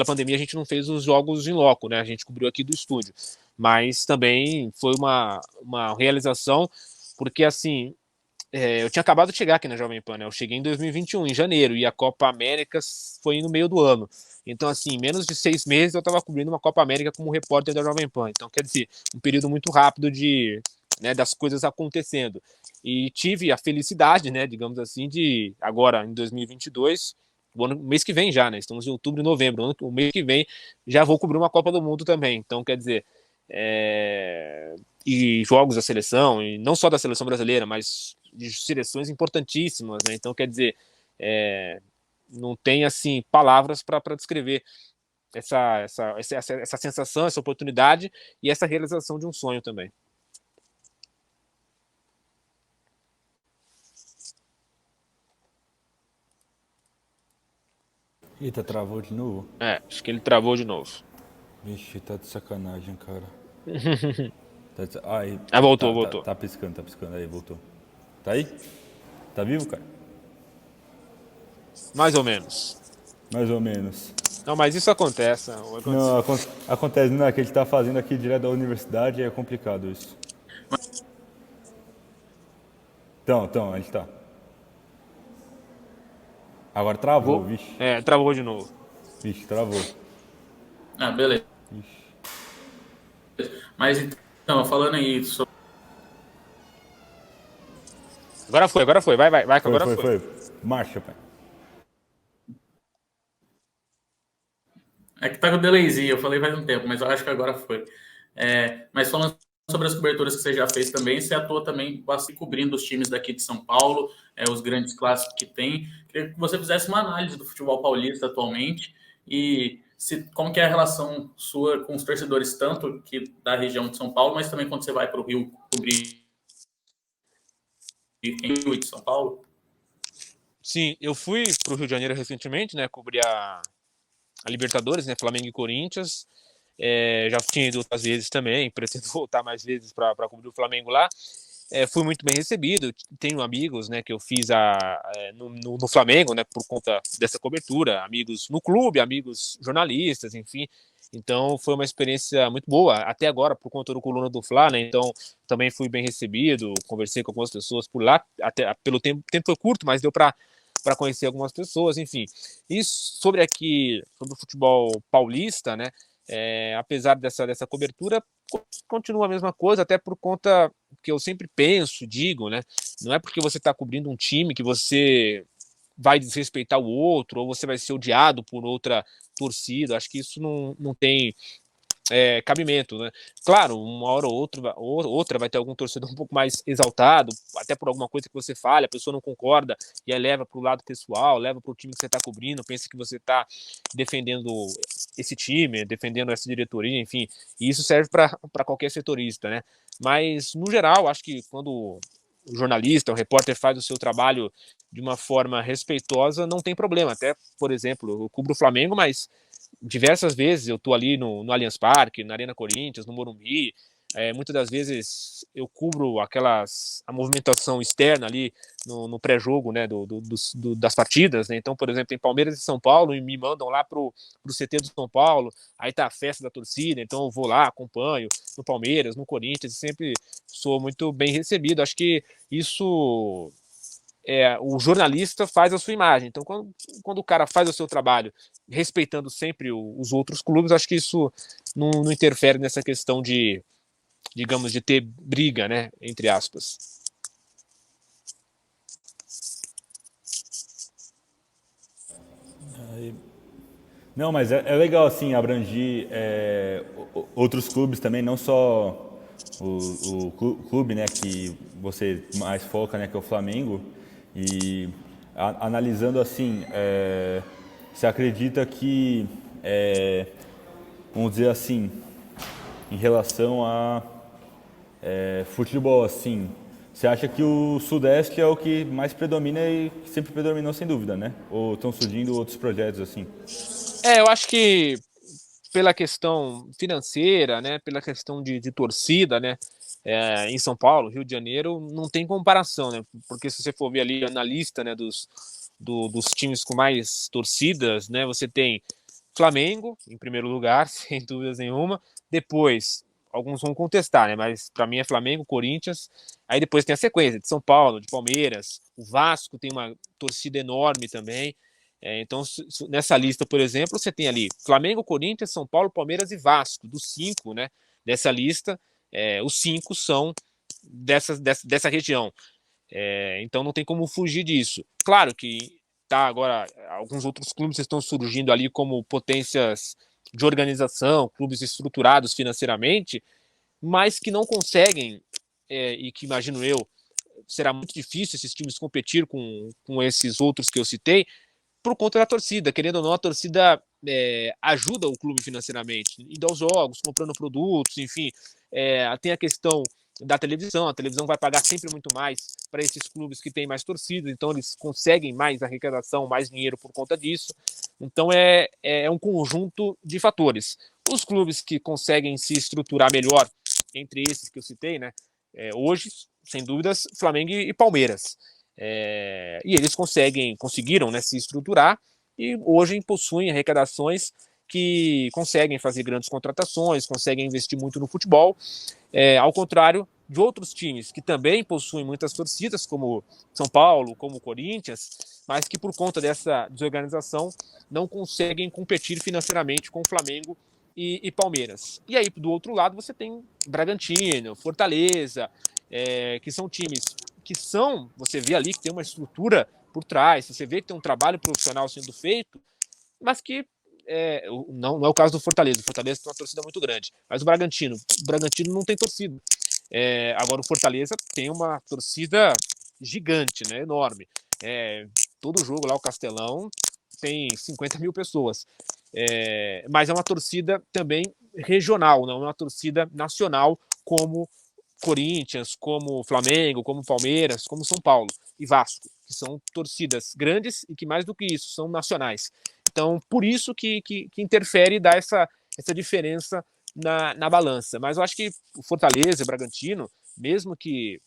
pandemia, a gente não fez os jogos em loco, né, a gente cobriu aqui do estúdio, mas também foi uma realização, porque assim, eu tinha acabado de chegar aqui na Jovem Pan, né, eu cheguei em 2021, em janeiro, e a Copa América foi no meio do ano, então assim, em menos de 6 meses eu estava cobrindo uma Copa América como repórter da Jovem Pan, então quer dizer, um período muito rápido das coisas acontecendo. E tive a felicidade, né, digamos assim, de agora em 2022, o mês que vem já, né, estamos em outubro e novembro, o mês que vem já vou cobrir uma Copa do Mundo também, então quer dizer, e jogos da seleção, e não só da seleção brasileira, mas de seleções importantíssimas, né, então quer dizer, não tem assim palavras para descrever essa sensação, essa oportunidade e essa realização de um sonho também. Eita, travou de novo? Acho que ele travou de novo. Vixe, tá de sacanagem, cara. Voltou. Tá piscando, aí, voltou. Tá aí? Tá vivo, cara? Mais ou menos. Mais ou menos. Não, mas isso acontece. Não, acontece, não, é que ele tá fazendo aqui direto da universidade, é complicado isso. Então, a gente tá. Agora travou, vixe. Travou de novo. Vixe, travou. Ah, beleza. Mas então, falando aí sobre... Agora foi. Vai, que Foi, agora foi, foi. foi. Marcha, pai. É que tá com delayzinho, eu falei faz um tempo, mas eu acho que agora foi. Mas falando sobre as coberturas que você já fez também, você atua também bastante cobrindo os times daqui de São Paulo, os grandes clássicos que tem. Queria que você fizesse uma análise do futebol paulista atualmente e como que é a relação sua com os torcedores, tanto aqui da região de São Paulo, mas também quando você vai para o Rio cobrir em Rio e de São Paulo. Sim, eu fui para o Rio de Janeiro recentemente, né? Cobrir a Libertadores, né? Flamengo e Corinthians. Já tinha ido outras vezes também, pretendo voltar mais vezes para cobrir o Flamengo lá. Fui muito bem recebido, tenho amigos, né, que eu fiz no Flamengo, né, por conta dessa cobertura, amigos no clube, amigos jornalistas, enfim. Então foi uma experiência muito boa, até agora, por conta do Coluna do Fla, né, então também fui bem recebido, conversei com algumas pessoas por lá, até pelo tempo foi curto, mas deu para conhecer algumas pessoas, enfim. E sobre o futebol paulista, né, apesar dessa cobertura, continua a mesma coisa, até por conta que eu sempre penso, digo, né? Não é porque você está cobrindo um time que você vai desrespeitar o outro ou você vai ser odiado por outra torcida. Acho que isso não tem cabimento, né? Claro, uma hora ou outra vai ter algum torcedor um pouco mais exaltado, até por alguma coisa que você fale, a pessoa não concorda e aí leva para o lado pessoal, leva para o time que você está cobrindo, pensa que você está defendendo esse time, defendendo essa diretoria, enfim, e isso serve para qualquer setorista, né? Mas, no geral, acho que quando o jornalista, o repórter faz o seu trabalho de uma forma respeitosa, não tem problema. Até, por exemplo, eu cubro o Flamengo, mas diversas vezes eu estou ali no Allianz Parque, na Arena Corinthians, no Morumbi. Muitas das vezes eu cubro a movimentação externa ali no pré-jogo, né, das partidas, né? Então, por exemplo, tem Palmeiras e São Paulo e me mandam lá pro CT do São Paulo, aí tá a festa da torcida, então eu vou lá, acompanho no Palmeiras, no Corinthians, e sempre sou muito bem recebido. Acho que isso o jornalista faz a sua imagem. Então, quando o cara faz o seu trabalho respeitando sempre os outros clubes, acho que isso não interfere nessa questão de, digamos, de ter briga, né, entre aspas. Não, mas é legal, assim, abranger outros clubes também, não só o clube, né, que você mais foca, né, que é o Flamengo. E analisando assim, você acredita que, vamos dizer assim, em relação a futebol, assim, você acha que o Sudeste é o que mais predomina e sempre predominou, sem dúvida, né? Ou estão surgindo outros projetos assim? Eu acho que pela questão financeira, né, pela questão de torcida, né, em São Paulo, Rio de Janeiro, não tem comparação, né, porque se você for ver ali na lista, né, dos times com mais torcidas, né, você tem Flamengo em primeiro lugar, sem dúvidas nenhuma, depois alguns vão contestar, né, mas para mim é Flamengo, Corinthians, aí depois tem a sequência de São Paulo, de Palmeiras, o Vasco tem uma torcida enorme também. Então, nessa lista, por exemplo, você tem ali Flamengo, Corinthians, São Paulo, Palmeiras e Vasco, dos 5, né, dessa lista, os 5 são dessa região. Então não tem como fugir disso. Claro que agora alguns outros clubes estão surgindo ali como potências de organização, clubes estruturados financeiramente, mas que não conseguem, e que imagino eu, será muito difícil esses times competir com esses outros que eu citei, por conta da torcida. Querendo ou não, a torcida ajuda o clube financeiramente, indo aos jogos, comprando produtos, enfim. Tem a questão da televisão, a televisão vai pagar sempre muito mais para esses clubes que têm mais torcida, então eles conseguem mais arrecadação, mais dinheiro por conta disso. Então é um conjunto de fatores. Os clubes que conseguem se estruturar melhor, entre esses que eu citei, né, hoje, sem dúvidas, Flamengo e Palmeiras. E eles conseguiram, né, se estruturar e hoje possuem arrecadações que conseguem fazer grandes contratações, conseguem investir muito no futebol, ao contrário de outros times que também possuem muitas torcidas, como São Paulo, como Corinthians, mas que por conta dessa desorganização não conseguem competir financeiramente com o Flamengo e Palmeiras. E aí, do outro lado, você tem Bragantino, Fortaleza, que são times que são, você vê ali que tem uma estrutura por trás, você vê que tem um trabalho profissional sendo feito, mas que não é o caso do Fortaleza. O Fortaleza tem uma torcida muito grande. Mas o Bragantino não tem torcida. Agora o Fortaleza tem uma torcida gigante, né, enorme. Todo jogo lá, o Castelão, tem 50 mil pessoas. Mas é uma torcida também regional, não é uma torcida nacional como Corinthians, como Flamengo, como Palmeiras, como São Paulo e Vasco, que são torcidas grandes e que, mais do que isso, são nacionais. Então, por isso que interfere e dá essa diferença na balança. Mas eu acho que o Fortaleza e o Bragantino, mesmo que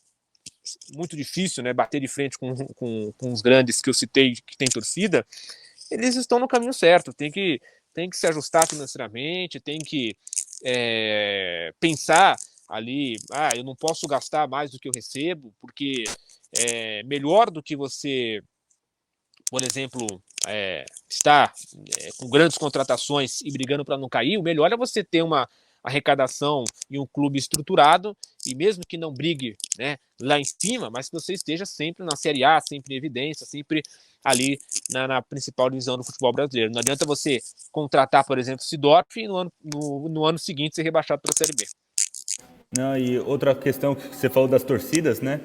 muito difícil, né, bater de frente com os grandes que eu citei, que tem torcida, eles estão no caminho certo. Tem que se ajustar financeiramente, tem que pensar ali, eu não posso gastar mais do que eu recebo, porque melhor do que você, por exemplo, estar com grandes contratações e brigando para não cair, o melhor é você ter uma arrecadação em um clube estruturado, e mesmo que não brigue, né, lá em cima, mas que você esteja sempre na Série A, sempre em evidência, sempre ali na principal divisão do futebol brasileiro. Não adianta você contratar, por exemplo, Sidorf e no ano seguinte ser rebaixado para a Série B. Não, e outra questão que você falou das torcidas, né?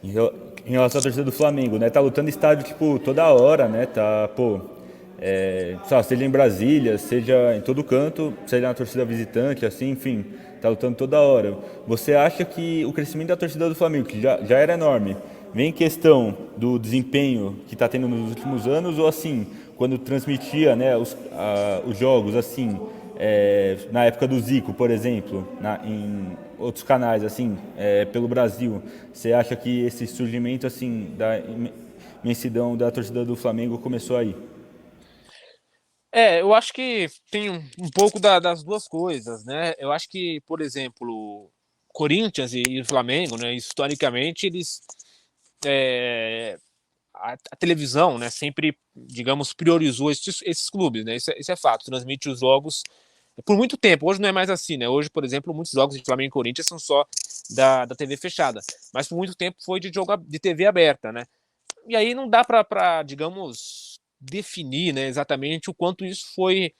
Em relação à torcida do Flamengo, né? Tá lutando estádio, tipo, toda hora, né? Tá, pô, seja em Brasília, seja em todo canto, seja na torcida visitante, assim, enfim, tá lutando toda hora. Você acha que o crescimento da torcida do Flamengo, que já era enorme, vem em questão do desempenho que tá tendo nos últimos anos, ou assim, quando transmitia, né, os jogos, assim, na época do Zico, por exemplo, em outros canais, assim, pelo Brasil, você acha que esse surgimento, assim, da imensidão da torcida do Flamengo começou aí? Eu acho que tem um pouco das duas coisas, né? Eu acho que, por exemplo, Corinthians e Flamengo, né, historicamente, eles a televisão, né, sempre, digamos, priorizou esses clubes, né? Isso é fato. Transmite os jogos por muito tempo. Hoje não é mais assim, né? Hoje, por exemplo, muitos jogos de Flamengo e Corinthians são só da TV fechada, mas por muito tempo foi de TV aberta, né? E aí não dá para, digamos, definir, né, exatamente o quanto isso foi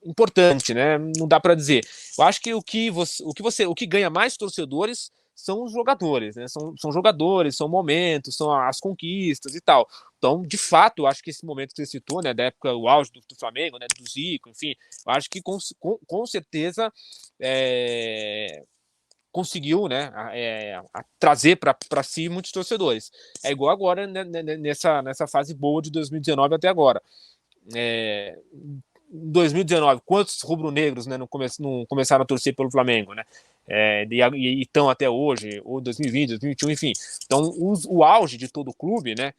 importante, né? Não dá para dizer. Eu acho que o que ganha mais torcedores são os jogadores, né? São jogadores, são momentos, são as conquistas e tal. Então, de fato, eu acho que esse momento que você citou, né, da época, o auge do Flamengo, né, do Zico, enfim, eu acho que com certeza conseguiu, né, trazer para si muitos torcedores. É igual agora, né, nessa fase boa de 2019 até agora. Em 2019, quantos rubro-negros, né, não começaram a torcer pelo Flamengo, né? E estão até hoje, ou 2020, 2021, enfim. Então, o auge de todo o clube, né,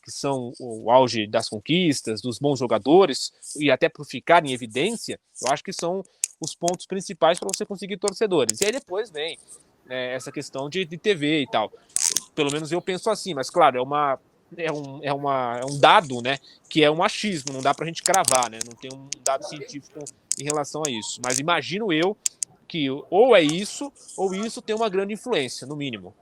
que são o auge das conquistas, dos bons jogadores, e até por ficar em evidência, eu acho que são os pontos principais para você conseguir torcedores. E aí depois vem essa questão de TV e tal. Pelo menos eu penso assim, mas claro, é um dado, né, que é um achismo, não dá para a gente cravar, né, não tem um dado científico em relação a isso. Mas imagino eu que ou é isso, ou isso tem uma grande influência, no mínimo.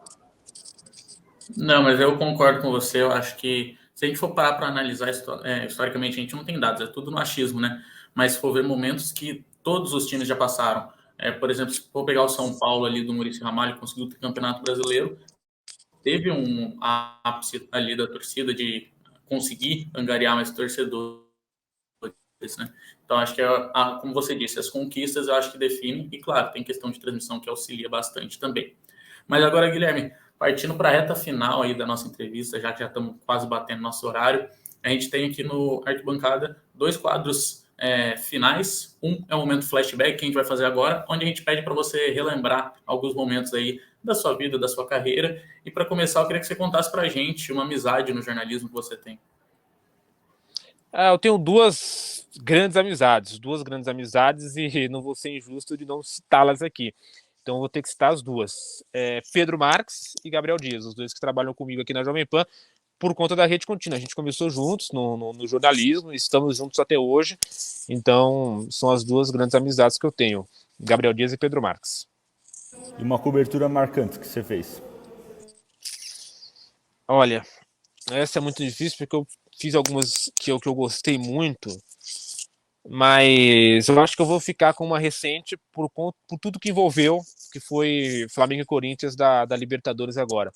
Não, mas eu concordo com você. Eu acho que se a gente for parar para analisar historicamente, a gente não tem dados, é tudo no achismo, né? Mas se for ver momentos que todos os times já passaram. Por exemplo, se for pegar o São Paulo ali do Muricy Ramalho, conseguiu ter campeonato brasileiro, teve um ápice ali da torcida de conseguir angariar mais torcedores, né? Então, acho que, como você disse, as conquistas eu acho que definem, e claro, tem questão de transmissão que auxilia bastante também. Mas agora, Guilherme, partindo para a reta final aí da nossa entrevista, já que já estamos quase batendo nosso horário, a gente tem aqui no Arquibancada 2 quadros finais. Um é o momento flashback que a gente vai fazer agora, onde a gente pede para você relembrar alguns momentos aí da sua vida, da sua carreira. E para começar, eu queria que você contasse para a gente uma amizade no jornalismo que você tem. Eu tenho duas grandes amizades e não vou ser injusto de não citá-las aqui. Então eu vou ter que citar as duas. Pedro Marques e Gabriel Dias, os dois que trabalham comigo aqui na Jovem Pan. por conta da Rede Contínua. A gente começou juntos no jornalismo, estamos juntos até hoje, então são as duas grandes amizades que eu tenho, Gabriel Dias e Pedro Marques. E uma cobertura marcante que você fez? Olha, essa é muito difícil porque eu fiz algumas que eu gostei muito, mas eu acho que eu vou ficar com uma recente por tudo que envolveu, que foi Flamengo e Corinthians da Libertadores agora.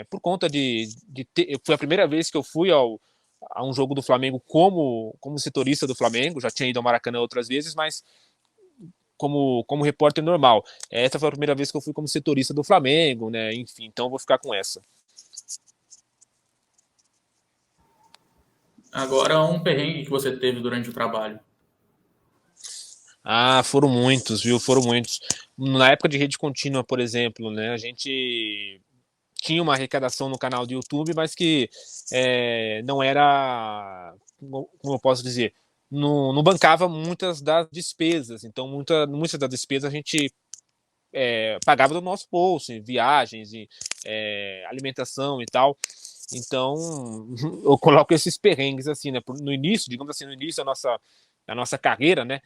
Por conta de ter, foi a primeira vez que eu fui a um jogo do Flamengo como setorista do Flamengo, já tinha ido ao Maracanã outras vezes, mas como repórter normal. Essa foi a primeira vez que eu fui como setorista do Flamengo, né? Enfim, então eu vou ficar com essa. Agora, um perrengue que você teve durante o trabalho. Foram muitos, viu? Foram muitos. Na época de Rede Contínua, por exemplo, né? A gente tinha uma arrecadação no canal do YouTube, mas que não era, como eu posso dizer, não bancava muitas das despesas. Então, muitas das despesas a gente pagava do nosso bolso, em viagens, em alimentação e tal. Então, eu coloco esses perrengues assim, né? No início, digamos assim, no início da nossa carreira, né?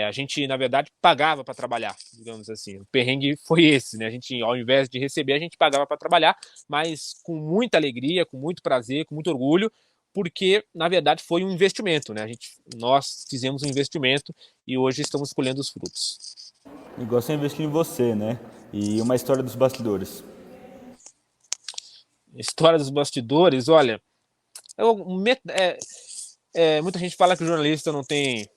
A gente, na verdade, pagava para trabalhar, digamos assim. O perrengue foi esse, né? A gente, ao invés de receber, a gente pagava para trabalhar, mas com muita alegria, com muito prazer, com muito orgulho, porque, na verdade, foi um investimento, né? Nós fizemos um investimento e hoje estamos colhendo os frutos. O negócio é investir em você, né? E uma história dos bastidores. História dos bastidores, olha, muita gente fala que o jornalista não tem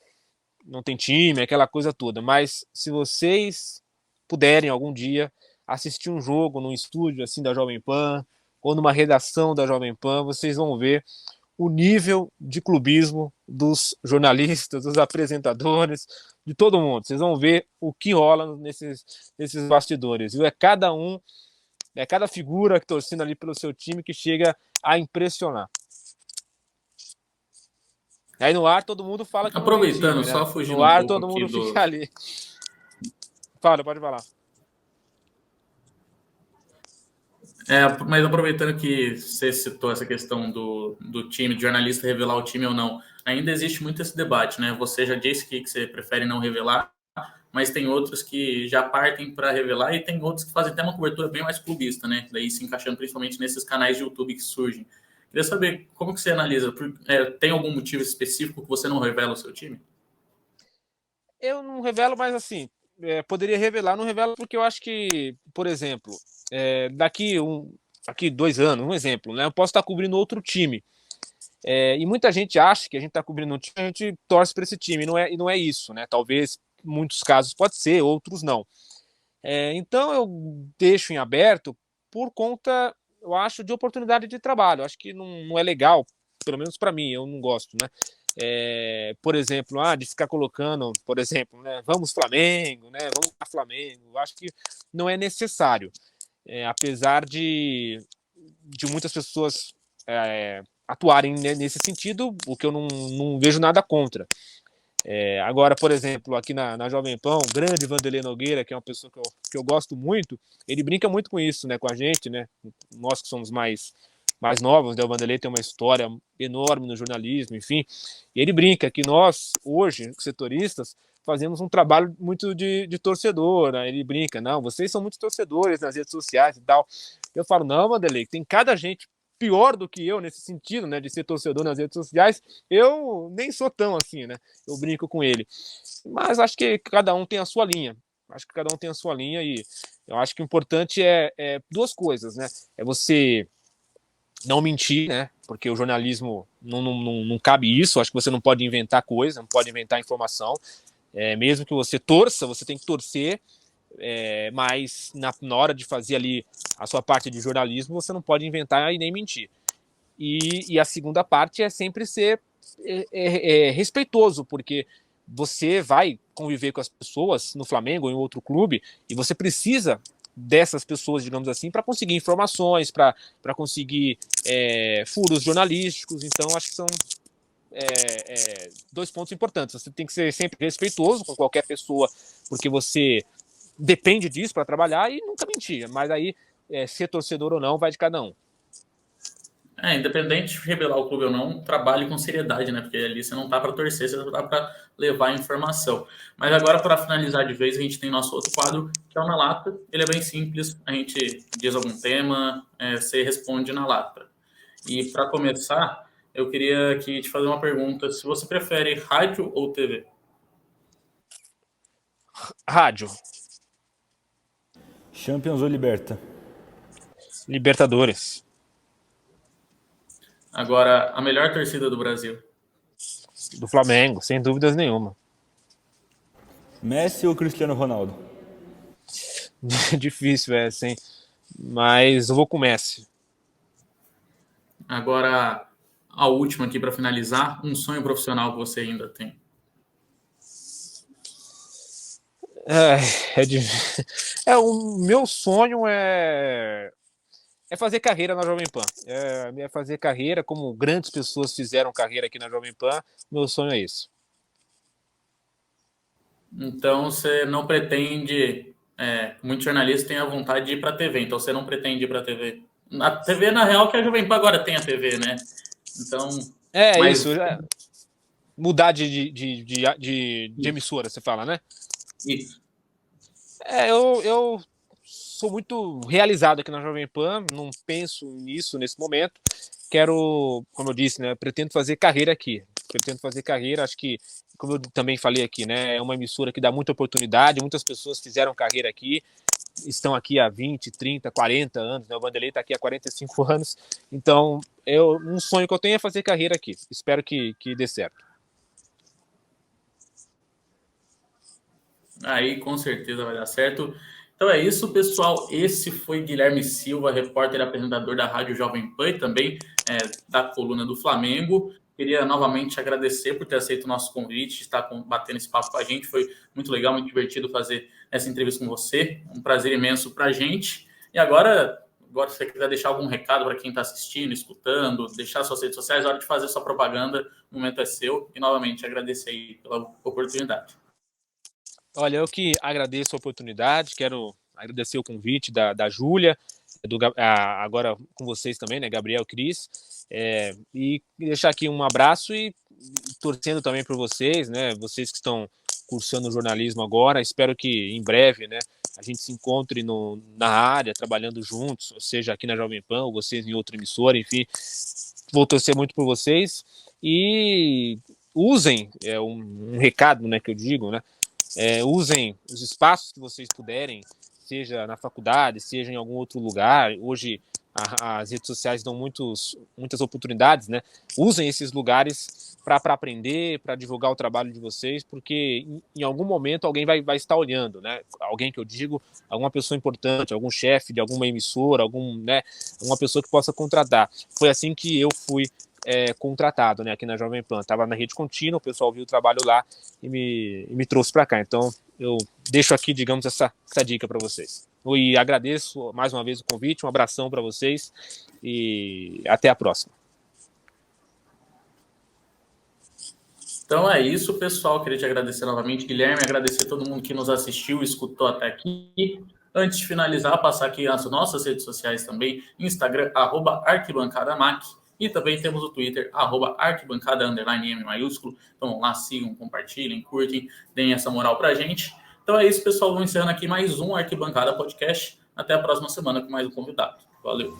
time, aquela coisa toda, mas se vocês puderem algum dia assistir um jogo num estúdio assim da Jovem Pan ou numa redação da Jovem Pan, vocês vão ver o nível de clubismo dos jornalistas, dos apresentadores, de todo mundo. Vocês vão ver o que rola nesses bastidores. Viu? Cada figura que torcendo ali pelo seu time que chega a impressionar. Aí no ar todo mundo fala que Aproveitando, não tem time, né? só fugindo No ar um pouco todo aqui mundo fica ali. Pode falar. Mas aproveitando que você citou essa questão do time, de jornalista revelar o time ou não, ainda existe muito esse debate, né? Você já disse que você prefere não revelar, mas tem outros que já partem para revelar e tem outros que fazem até uma cobertura bem mais clubista, né? Daí se encaixando principalmente nesses canais de YouTube que surgem. Queria saber como que você analisa. Tem algum motivo específico que você não revela o seu time? Eu não revelo, mas assim, poderia revelar, não revelo porque eu acho que, por exemplo, daqui 2 anos, um exemplo, né? Eu posso estar cobrindo outro time. E muita gente acha que a gente está cobrindo um time, a gente torce para esse time, e não é isso, né? Talvez, em muitos casos pode ser, outros não. Então eu deixo em aberto por conta, eu acho, de oportunidade de trabalho. Eu acho que não é legal, pelo menos para mim, eu não gosto, né? Por exemplo, de ficar colocando, por exemplo, né, vamos Flamengo, né, vamos para Flamengo. Eu acho que não é necessário, apesar de muitas pessoas atuarem nesse sentido, o que eu não vejo nada contra. Agora, por exemplo, aqui na Jovem Pan, o grande Vanderlei Nogueira, que é uma pessoa que eu gosto muito, ele brinca muito com isso, né, com a gente, né, nós que somos mais novos, né, o Vanderlei tem uma história enorme no jornalismo, enfim, e ele brinca que nós, hoje, setoristas, fazemos um trabalho muito de torcedor, né? Ele brinca, não, vocês são muitos torcedores nas redes sociais e tal. Eu falo, não, Vanderlei, tem cada gente pior do que eu nesse sentido, né, de ser torcedor nas redes sociais, eu nem sou tão assim, né, eu brinco com ele, mas acho que cada um tem a sua linha, e eu acho que o importante é duas coisas, né, você não mentir, né, porque o jornalismo não cabe isso, acho que você não pode inventar coisa, não pode inventar informação, mesmo que você torça, você tem que torcer, mas na hora de fazer ali a sua parte de jornalismo, você não pode inventar e nem mentir. E a segunda parte é sempre ser respeitoso, porque você vai conviver com as pessoas no Flamengo ou em outro clube e você precisa dessas pessoas, digamos assim, para conseguir informações, para conseguir furos jornalísticos. Então, acho que são dois pontos importantes. Você tem que ser sempre respeitoso com qualquer pessoa, porque você depende disso para trabalhar, e nunca mentir. Mas aí, ser torcedor ou não, vai de cada um. Independente de revelar o clube ou não, trabalhe com seriedade, né? Porque ali você não tá para torcer, você tá para levar a informação. Mas agora, para finalizar de vez, a gente tem nosso outro quadro, que é o Na Lata. Ele é bem simples, a gente diz algum tema, você responde na lata. E para começar, eu queria aqui te fazer uma pergunta: se você prefere rádio ou TV? Rádio. Champions ou Liberta? Libertadores. Agora, a melhor torcida do Brasil? Do Flamengo, sem dúvidas nenhuma. Messi ou Cristiano Ronaldo? Difícil essa, hein? Mas eu vou com o Messi. Agora, a última aqui para finalizar: um sonho profissional que você ainda tem? O meu sonho é fazer carreira na Jovem Pan. É fazer carreira como grandes pessoas fizeram carreira aqui na Jovem Pan. Meu sonho é isso. Então, você não pretende. Muitos jornalistas têm a vontade de ir para a TV, então você não pretende ir para a TV. A TV, na real, que a Jovem Pan agora tem a TV, né? Então. Mas, Isso. Mudar de emissora, você fala, né? isso. Eu sou muito realizado aqui na Jovem Pan, não penso nisso nesse momento. Quero, como eu disse, né? Pretendo fazer carreira aqui. Acho que, como eu também falei aqui, né? É uma emissora que dá muita oportunidade, muitas pessoas fizeram carreira aqui, estão aqui há 20, 30, 40 anos, né? O Vanderlei está aqui há 45 anos. Então, um sonho que eu tenho é fazer carreira aqui. Espero que dê certo. Aí, com certeza vai dar certo. Então é isso, pessoal. Esse foi Guilherme Silva, repórter e apresentador da Rádio Jovem Pan e também da coluna do Flamengo. Queria novamente agradecer por ter aceito o nosso convite, estar batendo esse papo com a gente. Foi muito legal, muito divertido fazer essa entrevista com você. Um prazer imenso para a gente. E agora, se você quiser deixar algum recado para quem está assistindo, escutando, deixar suas redes sociais, é hora de fazer sua propaganda. O momento é seu. E novamente agradecer aí pela oportunidade. Olha, eu que agradeço a oportunidade, quero agradecer o convite da Júlia, agora com vocês também, né, Gabriel, Cris, e deixar aqui um abraço e torcendo também por vocês, né, vocês que estão cursando jornalismo agora, espero que em breve, né, a gente se encontre na área, trabalhando juntos, ou seja, aqui na Jovem Pan, ou vocês em outra emissora, enfim, vou torcer muito por vocês e usem, um recado, né, que eu digo, né, usem os espaços que vocês puderem, seja na faculdade, seja em algum outro lugar. Hoje as redes sociais dão muitas oportunidades, né? Usem esses lugares para aprender, para divulgar o trabalho de vocês, porque em algum momento alguém vai estar olhando, né? Alguém que eu digo, alguma pessoa importante, algum chefe de alguma emissora, alguma pessoa que possa contratar. Foi assim que eu fui contratado, né, aqui na Jovem Pan. Estava na Rede Contínua, o pessoal viu o trabalho lá e me trouxe para cá. Então, eu deixo aqui, digamos, essa dica para vocês. E agradeço mais uma vez o convite, um abração para vocês e até a próxima. Então é isso, pessoal. Queria te agradecer novamente, Guilherme, agradecer a todo mundo que nos assistiu, escutou até aqui. Antes de finalizar, passar aqui as nossas redes sociais também, Instagram, @arquibancadamac, e também temos o Twitter, @arquibancada_M maiúsculo. Então vão lá, sigam, compartilhem, curtem, deem essa moral pra gente. Então é isso, pessoal. Vamos encerrando aqui mais um Arquibancada Podcast. Até a próxima semana com mais um convidado. Valeu!